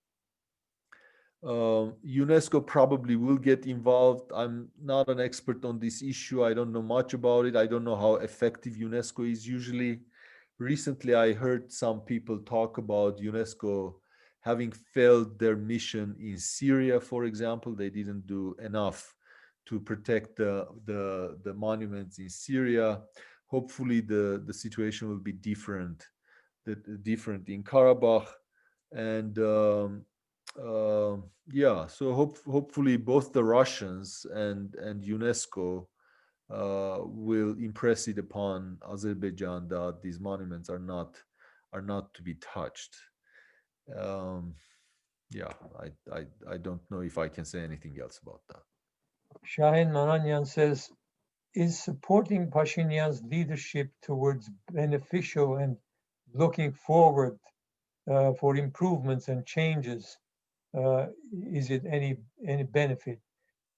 UNESCO probably will get involved. I'm not an expert on this issue. I don't know much about it. I don't know how effective UNESCO is usually. Recently, I heard some people talk about UNESCO having failed their mission in Syria, for example. They didn't do enough to protect the monuments in Syria. Hopefully the situation will be different in Karabakh, and so hopefully both the Russians and UNESCO will impress it upon Azerbaijan that these monuments are not to be touched. I don't know if I can say anything else about that. Shahin Mananyan says, is supporting Pashinyan's leadership towards beneficial and looking forward for improvements and changes, is it any benefit?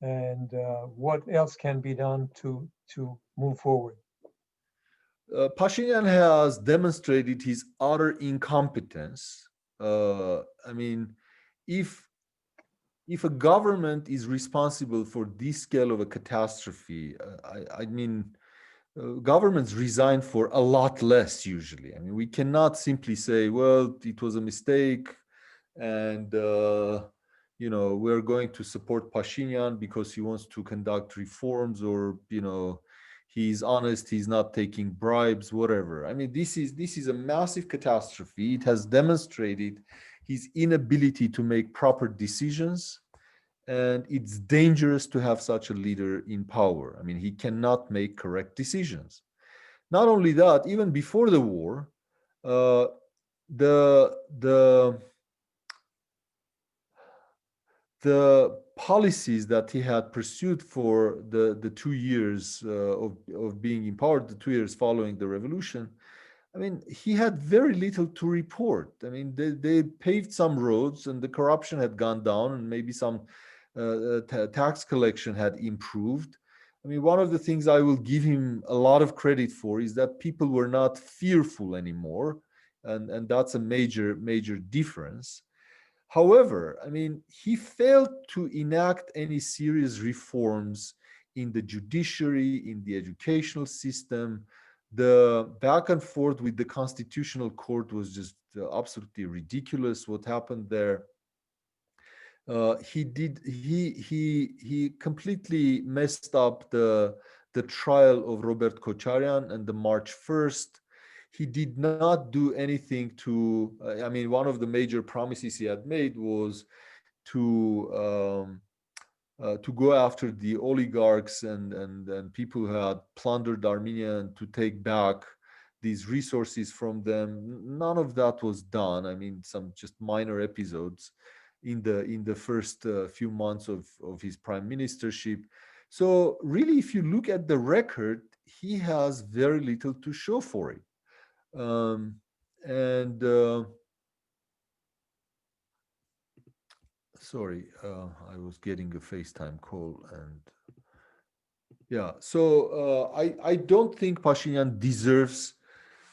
And what else can be done to move forward? Pashinyan has demonstrated his utter incompetence. I mean, if a government is responsible for this scale of a catastrophe, I mean, governments resign for a lot less usually. I mean, we cannot simply say, well, it was a mistake and, we're going to support Pashinyan because he wants to conduct reforms, or, he's honest, he's not taking bribes, whatever. I mean, this is a massive catastrophe. It has demonstrated his inability to make proper decisions, and it's dangerous to have such a leader in power. I mean, he cannot make correct decisions. Not only that, even before the war, the policies that he had pursued for the 2 years of being in power, the 2 years following the revolution, I mean, he had very little to report. I mean, they paved some roads and the corruption had gone down and maybe some tax collection had improved. I mean, one of the things I will give him a lot of credit for is that people were not fearful anymore. And that's a major difference. However, I mean, he failed to enact any serious reforms in the judiciary, in the educational system. The back and forth with the Constitutional Court was just absolutely ridiculous. What happened there? He completely messed up the trial of Robert Kocharian and the March 1st. He did not do anything to, I mean, one of the major promises he had made was to go after the oligarchs and people who had plundered Armenia and to take back these resources from them. None of that was done. I mean, some just minor episodes in the first few months of his prime ministership. So really, if you look at the record, he has very little to show for it. Sorry, I was getting a FaceTime call, and yeah. So I don't think Pashinyan deserves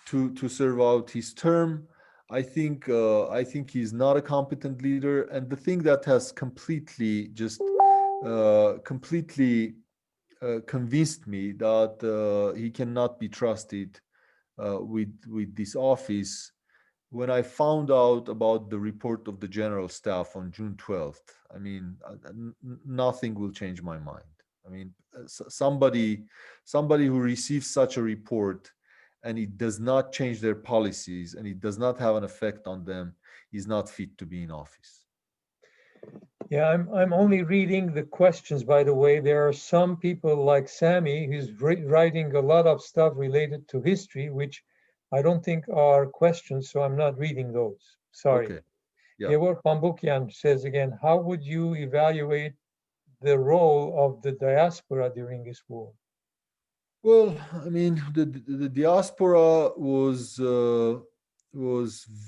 to serve out his term. I think he's not a competent leader, and the thing that has completely convinced me that he cannot be trusted with this office, when I found out about the report of the General Staff on June 12th, I mean, nothing will change my mind. I mean, somebody who receives such a report and it does not change their policies and it does not have an effect on them is not fit to be in office. Yeah, I'm only reading the questions, by the way. There are some people like Sammy who's writing a lot of stuff related to history, which I don't think are questions, so I'm not reading those. Sorry. Okay. Yeah. Georg Pambukian says again, how would you evaluate the role of the diaspora during this war? Well, I mean, the diaspora was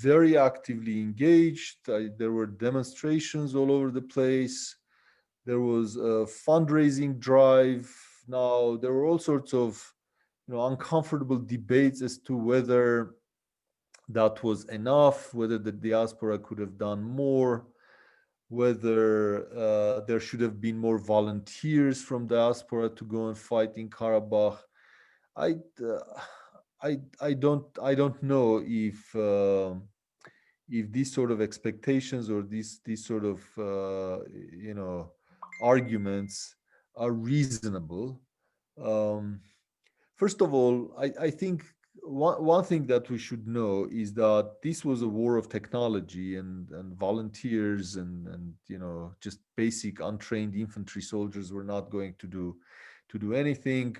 very actively engaged. There were demonstrations all over the place. There was a fundraising drive. Now, there were all sorts of uncomfortable debates as to whether that was enough, whether the diaspora could have done more, whether there should have been more volunteers from diaspora to go and fight in Karabakh. I don't know if these sort of expectations or these sort of arguments are reasonable. First of all, I think one thing that we should know is that this was a war of technology, and volunteers and just basic untrained infantry soldiers were not going to do anything.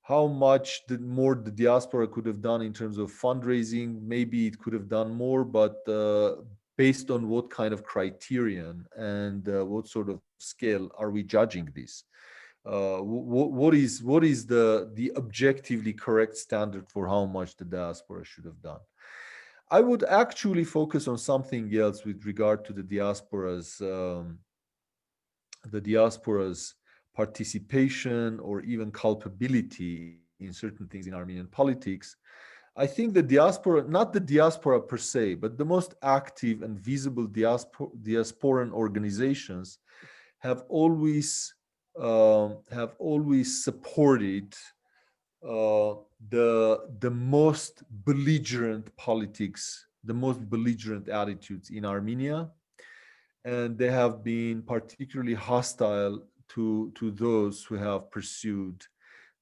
How much more the diaspora could have done in terms of fundraising, maybe it could have done more, but based on what kind of criterion and what sort of scale are we judging this? What is the objectively correct standard for how much the diaspora should have done? I would actually focus on something else with regard to the diaspora's participation or even culpability in certain things in Armenian politics. I think the diaspora, not the diaspora per se, but the most active and visible diasporan organizations have always supported the most belligerent politics, the most belligerent attitudes in Armenia, and they have been particularly hostile to those who have pursued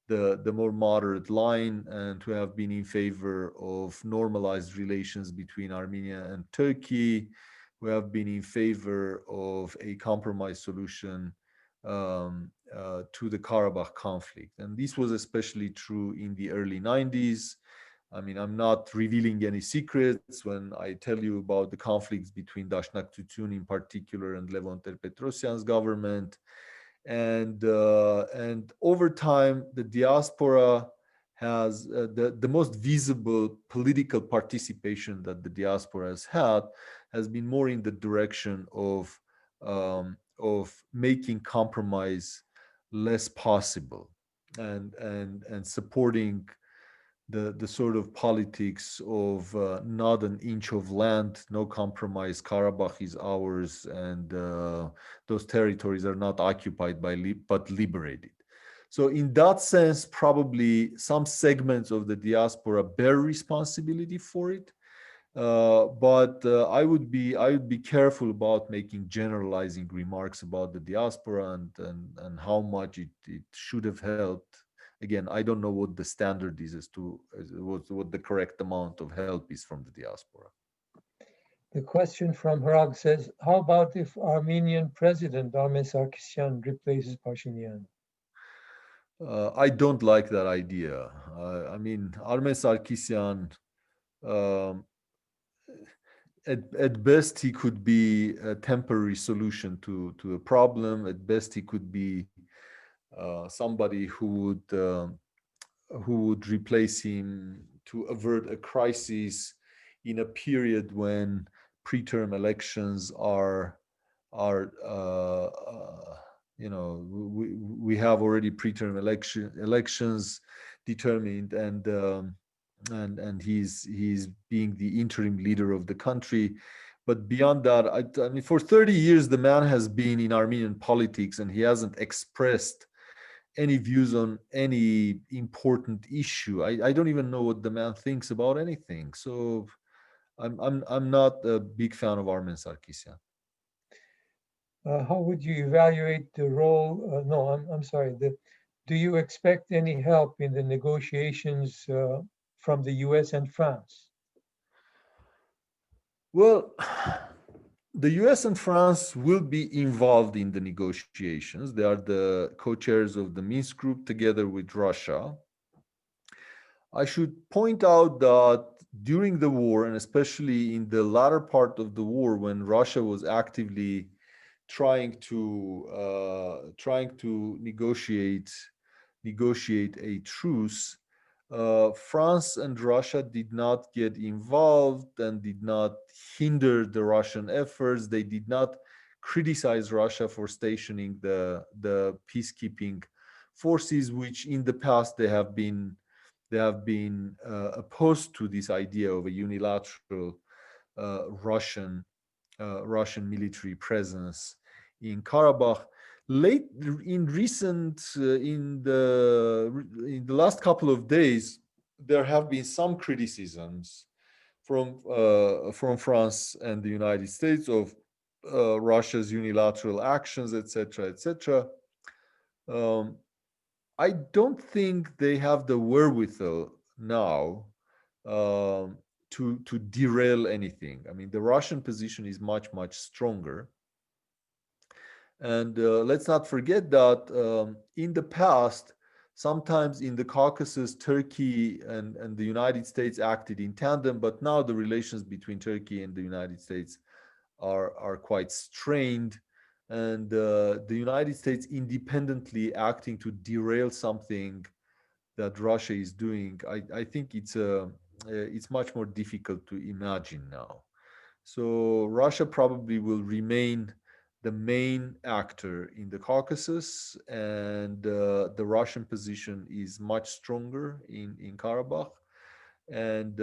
the more moderate line and who have been in favor of normalized relations between Armenia and Turkey, who have been in favor of a compromise solution to the Karabakh conflict. And this was especially true in the early 90s. I mean, I'm not revealing any secrets when I tell you about the conflicts between Dashnaktutun in particular and Levon Ter-Petrosyan's government. And over time, the diaspora has the most visible political participation that the diaspora has had has been more in the direction of making compromise less possible and supporting the sort of politics of not an inch of land, no compromise, Karabakh is ours, and those territories are not occupied but liberated. So in that sense, probably some segments of the diaspora bear responsibility for it. But I would be careful about making generalizing remarks about the diaspora and how much it should have helped. Again, I don't know what the standard is as to what the correct amount of help is from the diaspora. The question from Hrag says, how about if Armenian President Armen Sarkisyan replaces Pashinyan? I don't like that idea. I mean, Armen Sarkisyan, at best, he could be a temporary solution to a problem. At best, he could be somebody who would replace him to avert a crisis in a period when preterm elections are we have already preterm elections determined, and he's being the interim leader of the country. But beyond that, I mean, for 30 years, the man has been in Armenian politics, and he hasn't expressed any views on any important issue. I don't even know what the man thinks about anything. So I'm not a big fan of Armen Sarkisyan. How would you evaluate the role? No, I'm sorry. Do you expect any help in the negotiations from the US and France? Well, the US and France will be involved in the negotiations. They are the co-chairs of the Minsk group together with Russia. I should point out that during the war, and especially in the latter part of the war, when Russia was actively trying to negotiate a truce, France and Russia did not get involved and did not hinder the Russian efforts. They did not criticize Russia for stationing the peacekeeping forces, which in the past they have been opposed to this idea of a unilateral Russian military presence in Karabakh. In the last couple of days, there have been some criticisms from France and the United States of Russia's unilateral actions, etc., etc. I don't think they have the wherewithal now to derail anything. I mean, the Russian position is much stronger. And let's not forget that in the past, sometimes in the Caucasus, Turkey and the United States acted in tandem, but now the relations between Turkey and the United States are quite strained. And the United States independently acting to derail something that Russia is doing, I think it's much more difficult to imagine now. So Russia probably will remain the main actor in the Caucasus, and the Russian position is much stronger in Karabakh. And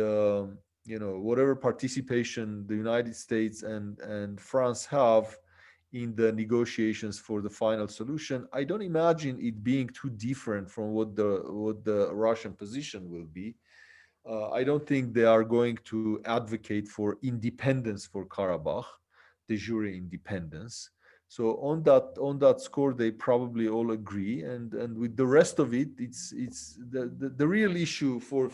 whatever participation the United States and France have in the negotiations for the final solution, I don't imagine it being too different from what the Russian position will be. I don't think they are going to advocate for independence for Karabakh, de jure independence. So on that score, they probably all agree. And with the rest of it, it's the real issue for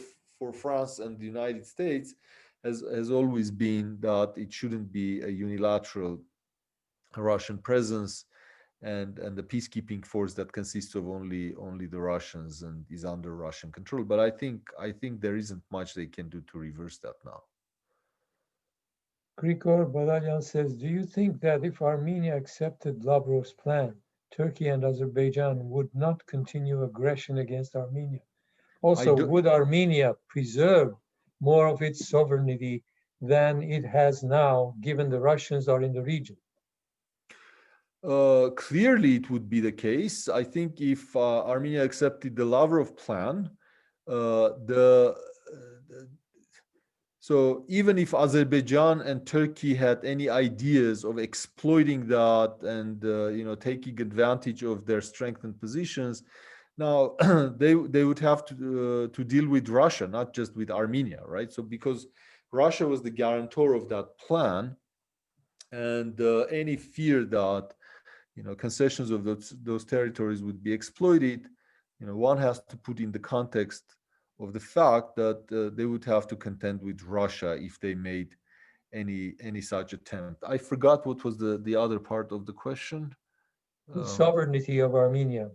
France and the United States has always been that it shouldn't be a unilateral Russian presence and the peacekeeping force that consists of only the Russians and is under Russian control. But I think there isn't much they can do to reverse that now. Grigor Badalyan says, do you think that if Armenia accepted Lavrov's plan, Turkey and Azerbaijan would not continue aggression against Armenia? Also, would Armenia preserve more of its sovereignty than it has now, given the Russians are in the region? Clearly, it would be the case. I think if Armenia accepted the Lavrov plan, so even if Azerbaijan and Turkey had any ideas of exploiting that and taking advantage of their strengthened positions, now they would have to deal with Russia, not just with Armenia, right? So because Russia was the guarantor of that plan, and any fear that concessions of those territories would be exploited, one has to put in the context of the fact that they would have to contend with Russia if they made any such attempt. I forgot what was the other part of the question. The sovereignty of Armenia.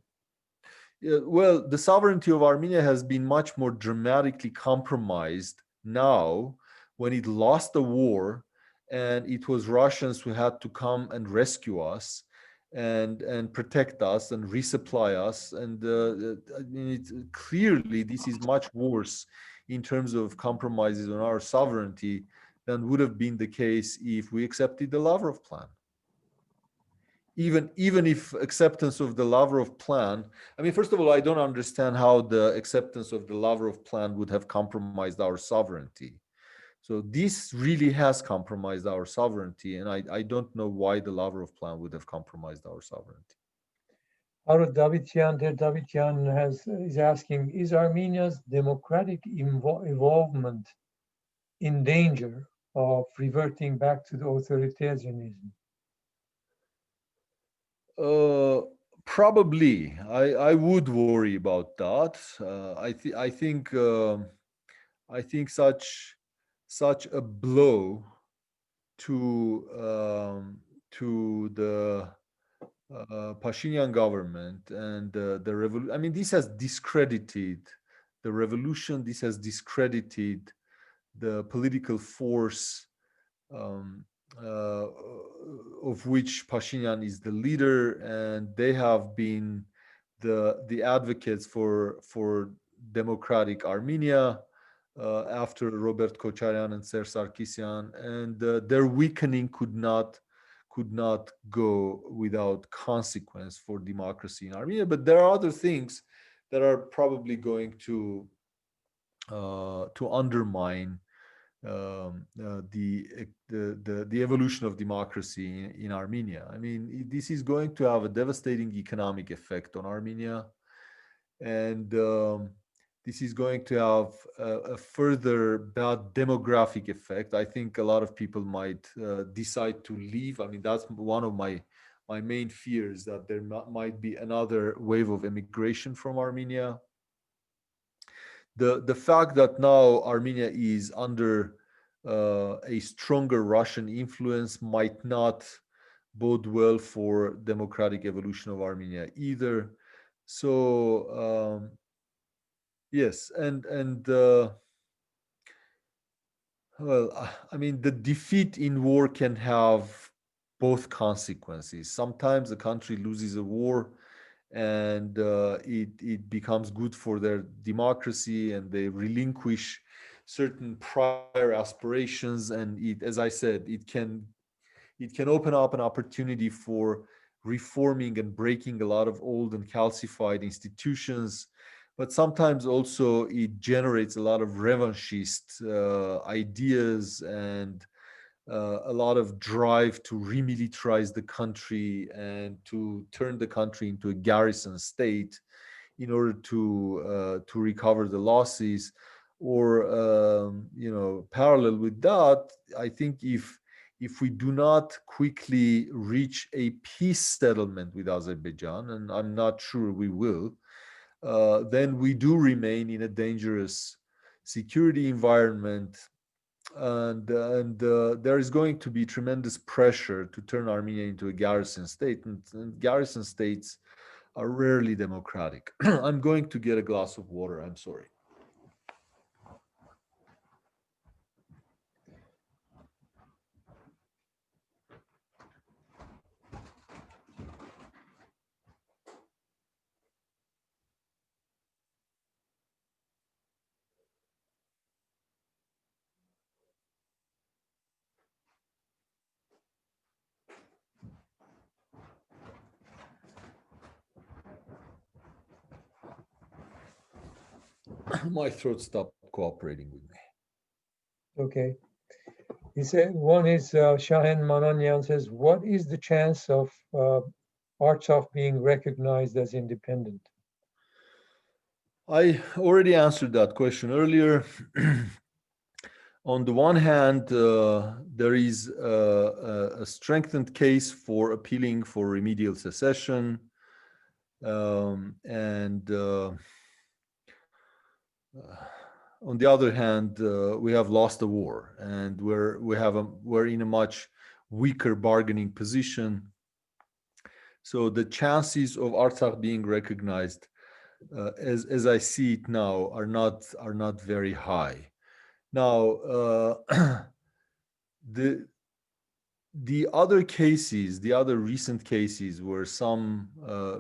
Yeah, well, the sovereignty of Armenia has been much more dramatically compromised now when it lost the war, and it was Russians who had to come and rescue us and protect us and resupply us. And clearly, this is much worse in terms of compromises on our sovereignty than would have been the case if we accepted the Lavrov plan. Even if acceptance of the Lavrov plan, I mean, first of all, I don't understand how the acceptance of the Lavrov plan would have compromised our sovereignty. So this really has compromised our sovereignty, and I don't know why the Lavrov plan would have compromised our sovereignty. Karot Davidyan is asking, is Armenia's democratic involvement in danger of reverting back to the authoritarianism? Probably. I would worry about that. I think such a blow to the Pashinyan government and the revolution. I mean, this has discredited the revolution. This has discredited the political force of which Pashinyan is the leader, and they have been the advocates for democratic Armenia after Robert Kocharian and Serge Sarkisyan, and their weakening could not go without consequence for democracy in Armenia. But there are other things that are probably going to undermine the evolution of democracy in Armenia. I mean, this is going to have a devastating economic effect on Armenia, and this is going to have a further bad demographic effect. I think a lot of people might decide to leave. I mean, that's one of my main fears, that there might be another wave of immigration from Armenia. The fact that now Armenia is under a stronger Russian influence might not bode well for democratic evolution of Armenia either. So yes, and well, I mean, the defeat in war can have both consequences. Sometimes the country loses a war, and it becomes good for their democracy, and they relinquish certain prior aspirations, and as I said, it can open up an opportunity for reforming and breaking a lot of old and calcified institutions. But sometimes also it generates a lot of revanchist ideas and a lot of drive to remilitarize the country and to turn the country into a garrison state in order to recover the losses. Or parallel with that, I think if we do not quickly reach a peace settlement with Azerbaijan, and I'm not sure we will, then we do remain in a dangerous security environment. And there is going to be tremendous pressure to turn Armenia into a garrison state, and garrison states are rarely democratic. I'm going to get a glass of water. I'm sorry. my throat stopped cooperating with me. Okay. He said, one is Shahen Mananyan says, what is the chance of Artsakh being recognized as independent? I already answered that question earlier. On the one hand, there is a strengthened case for appealing for remedial secession, and on the other hand, we have lost the war, and we're in a much weaker bargaining position. So the chances of Artsakh being recognized, as I see it now, are not very high. Now, the other cases, the other recent cases where some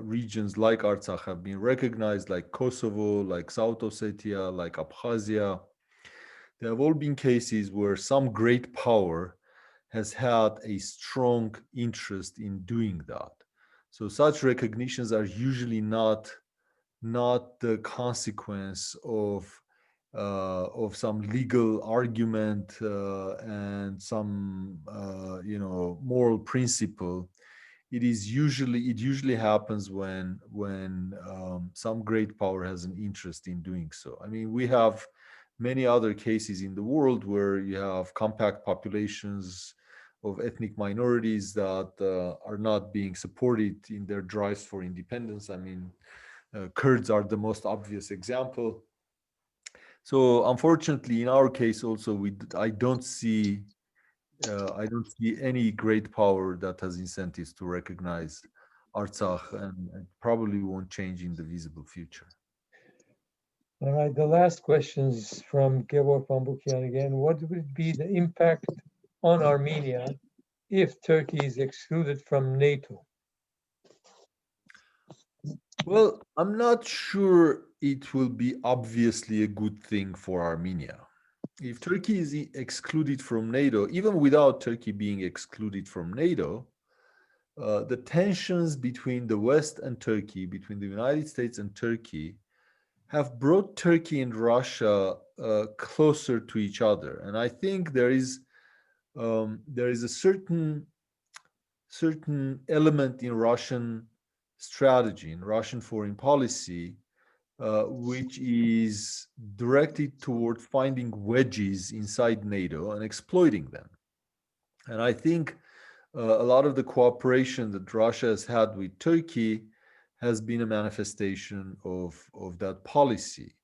regions like Artsakh have been recognized, like Kosovo, like South Ossetia, like Abkhazia, they have all been cases where some great power has had a strong interest in doing that. So such recognitions are usually not the consequence of some legal argument and some moral principle. It usually happens when some great power has an interest in doing so. I mean, we have many other cases in the world where you have compact populations of ethnic minorities that are not being supported in their drives for independence. I mean, Kurds are the most obvious example. So unfortunately, in our case also, I don't see any great power that has incentives to recognize Artsakh, and probably won't change in the visible future. All right, the last question is from Gebor Pambukian again. What would be the impact on Armenia if Turkey is excluded from NATO? Well, I'm not sure it will be obviously a good thing for Armenia. If Turkey is excluded from NATO, even without Turkey being excluded from NATO, the tensions between the West and Turkey, between the United States and Turkey, have brought Turkey and Russia closer to each other. And I think there is a certain element in Russian strategy, in Russian foreign policy, which is directed toward finding wedges inside NATO and exploiting them. And I think a lot of the cooperation that Russia has had with Turkey has been a manifestation of that policy.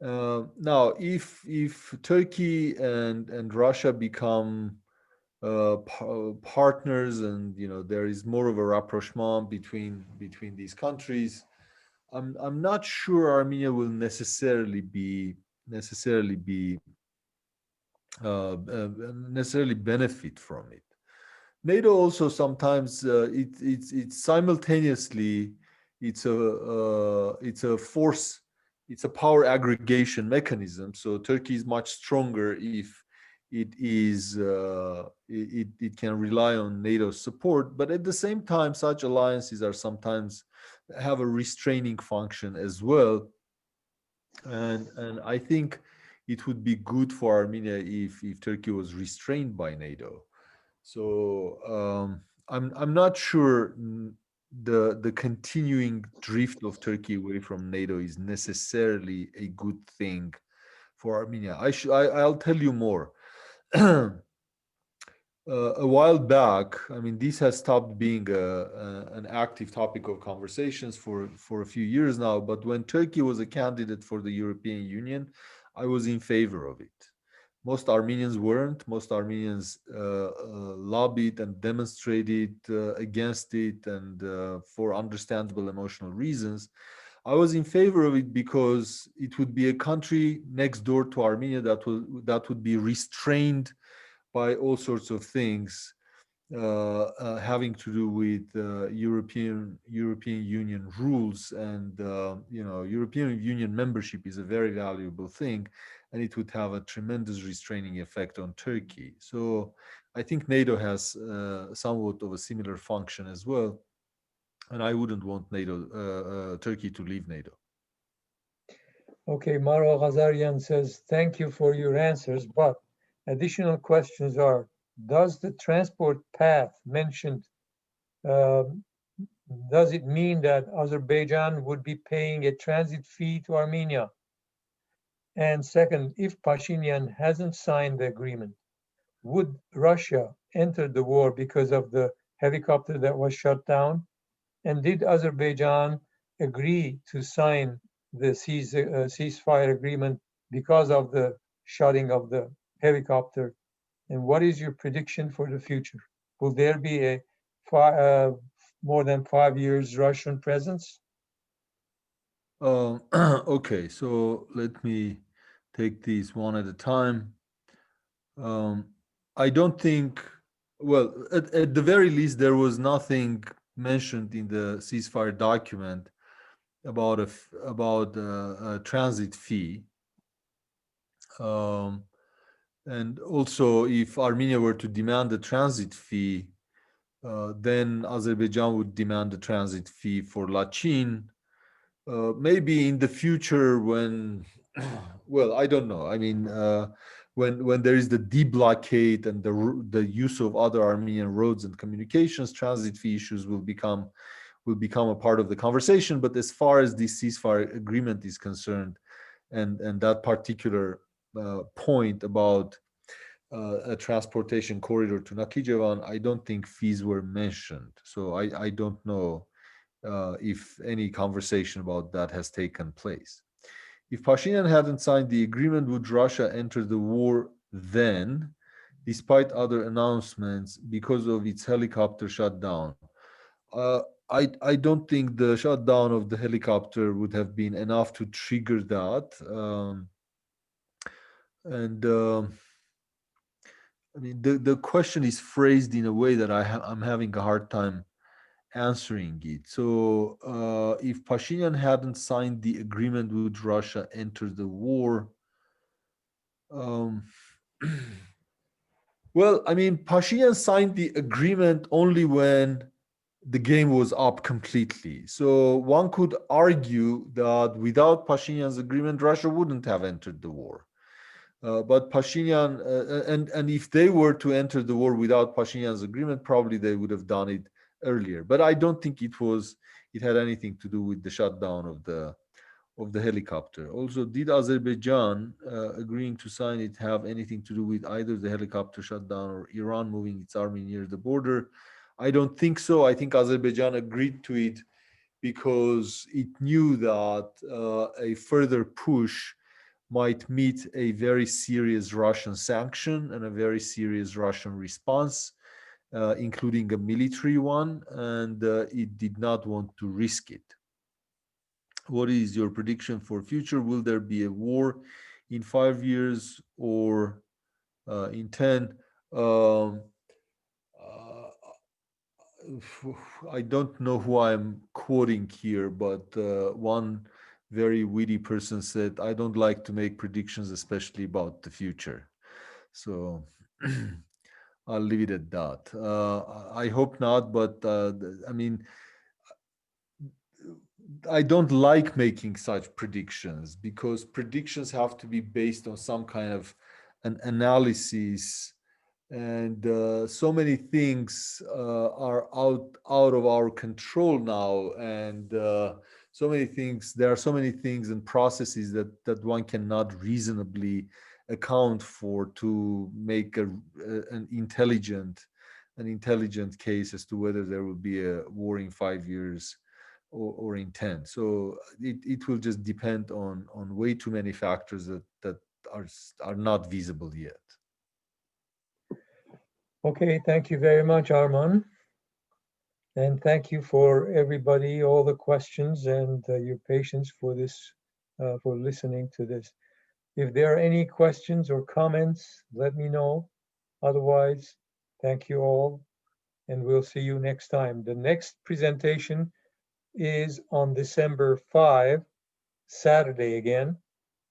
Now, if Turkey and Russia become partners, and there is more of a rapprochement between these countries, I'm not sure Armenia will necessarily benefit from it. NATO also sometimes it's simultaneously it's a force, it's a power aggregation mechanism. So Turkey is much stronger if it can rely on NATO's support, but at the same time, such alliances are sometimes have a restraining function as well. And I think it would be good for Armenia if Turkey was restrained by NATO. So I'm not sure the continuing drift of Turkey away from NATO is necessarily a good thing for Armenia. I'll tell you more. A while back, I mean, this has stopped being an active topic of conversations for a few years now, but when Turkey was a candidate for the European Union, I was in favor of it. Most Armenians weren't. Most Armenians lobbied and demonstrated against it, and for understandable emotional reasons. I was in favor of it because it would be a country next door to Armenia that would be restrained by all sorts of things having to do with European Union rules, and European Union membership is a very valuable thing, and it would have a tremendous restraining effect on Turkey. So I think NATO has somewhat of a similar function as well, and I wouldn't want Turkey to leave NATO. Okay, Maro Ghazarian says, thank you for your answers, but additional questions are, does the transport path mentioned, does it mean that Azerbaijan would be paying a transit fee to Armenia? And second, if Pashinyan hasn't signed the agreement, would Russia enter the war because of the helicopter that was shot down? And did Azerbaijan agree to sign the ceasefire agreement because of the shooting of the helicopter? And what is your prediction for the future? Will there be a more than 5 years Russian presence? Okay, so let me take these one at a time. I don't think, well, at the very least, there was nothing mentioned in the ceasefire document about a transit fee. And also, if Armenia were to demand a transit fee, then Azerbaijan would demand a transit fee for Lachin. Maybe in the future when, well, I don't know. I mean, when there is the deblockade and the use of other Armenian roads and communications, transit fee issues will become a part of the conversation. But as far as the ceasefire agreement is concerned, and that particular point about a transportation corridor to Nakhichevan, I don't think fees were mentioned. So I don't know if any conversation about that has taken place. If Pashinyan hadn't signed the agreement, would Russia enter the war then, despite other announcements, because of its helicopter shutdown? I don't think the shutdown of the helicopter would have been enough to trigger that. I mean, the question is phrased in a way that I'm having a hard time answering it. So if Pashinyan hadn't signed the agreement, would Russia enter the war? Well, I mean, Pashinyan signed the agreement only when the game was up completely. So one could argue that without Pashinyan's agreement, Russia wouldn't have entered the war. But Pashinyan, and if they were to enter the war without Pashinyan's agreement, probably they would have done it earlier. But I don't think it had anything to do with the shutdown of the helicopter. Also, did Azerbaijan agreeing to sign it have anything to do with either the helicopter shutdown or Iran moving its army near the border? I don't think so. I think Azerbaijan agreed to it because it knew that a further push might meet a very serious Russian sanction and a very serious Russian response, including a military one, and it did not want to risk it. What is your prediction for future? Will there be a war in 5 years or in 10? I don't know who I'm quoting here, but one very witty person said, I don't like to make predictions, especially about the future. So I'll leave it at that. I hope not, but I mean, I don't like making such predictions because predictions have to be based on some kind of an analysis, and so many things are out of our control now, and there are so many things and processes that one cannot reasonably account for to make an intelligent case as to whether there will be a war in 5 years or in 10. So it will just depend on way too many factors that are not visible yet. Okay, thank you very much, Arman. And thank you for everybody, all the questions and your patience for this, for listening to this. If there are any questions or comments, let me know. Otherwise, thank you all, and we'll see you next time. The next presentation is on December 5, Saturday again.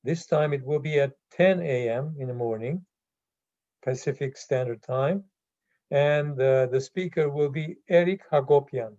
This time it will be at 10 a.m. in the morning, Pacific Standard Time. And the speaker will be Eric Hagopian.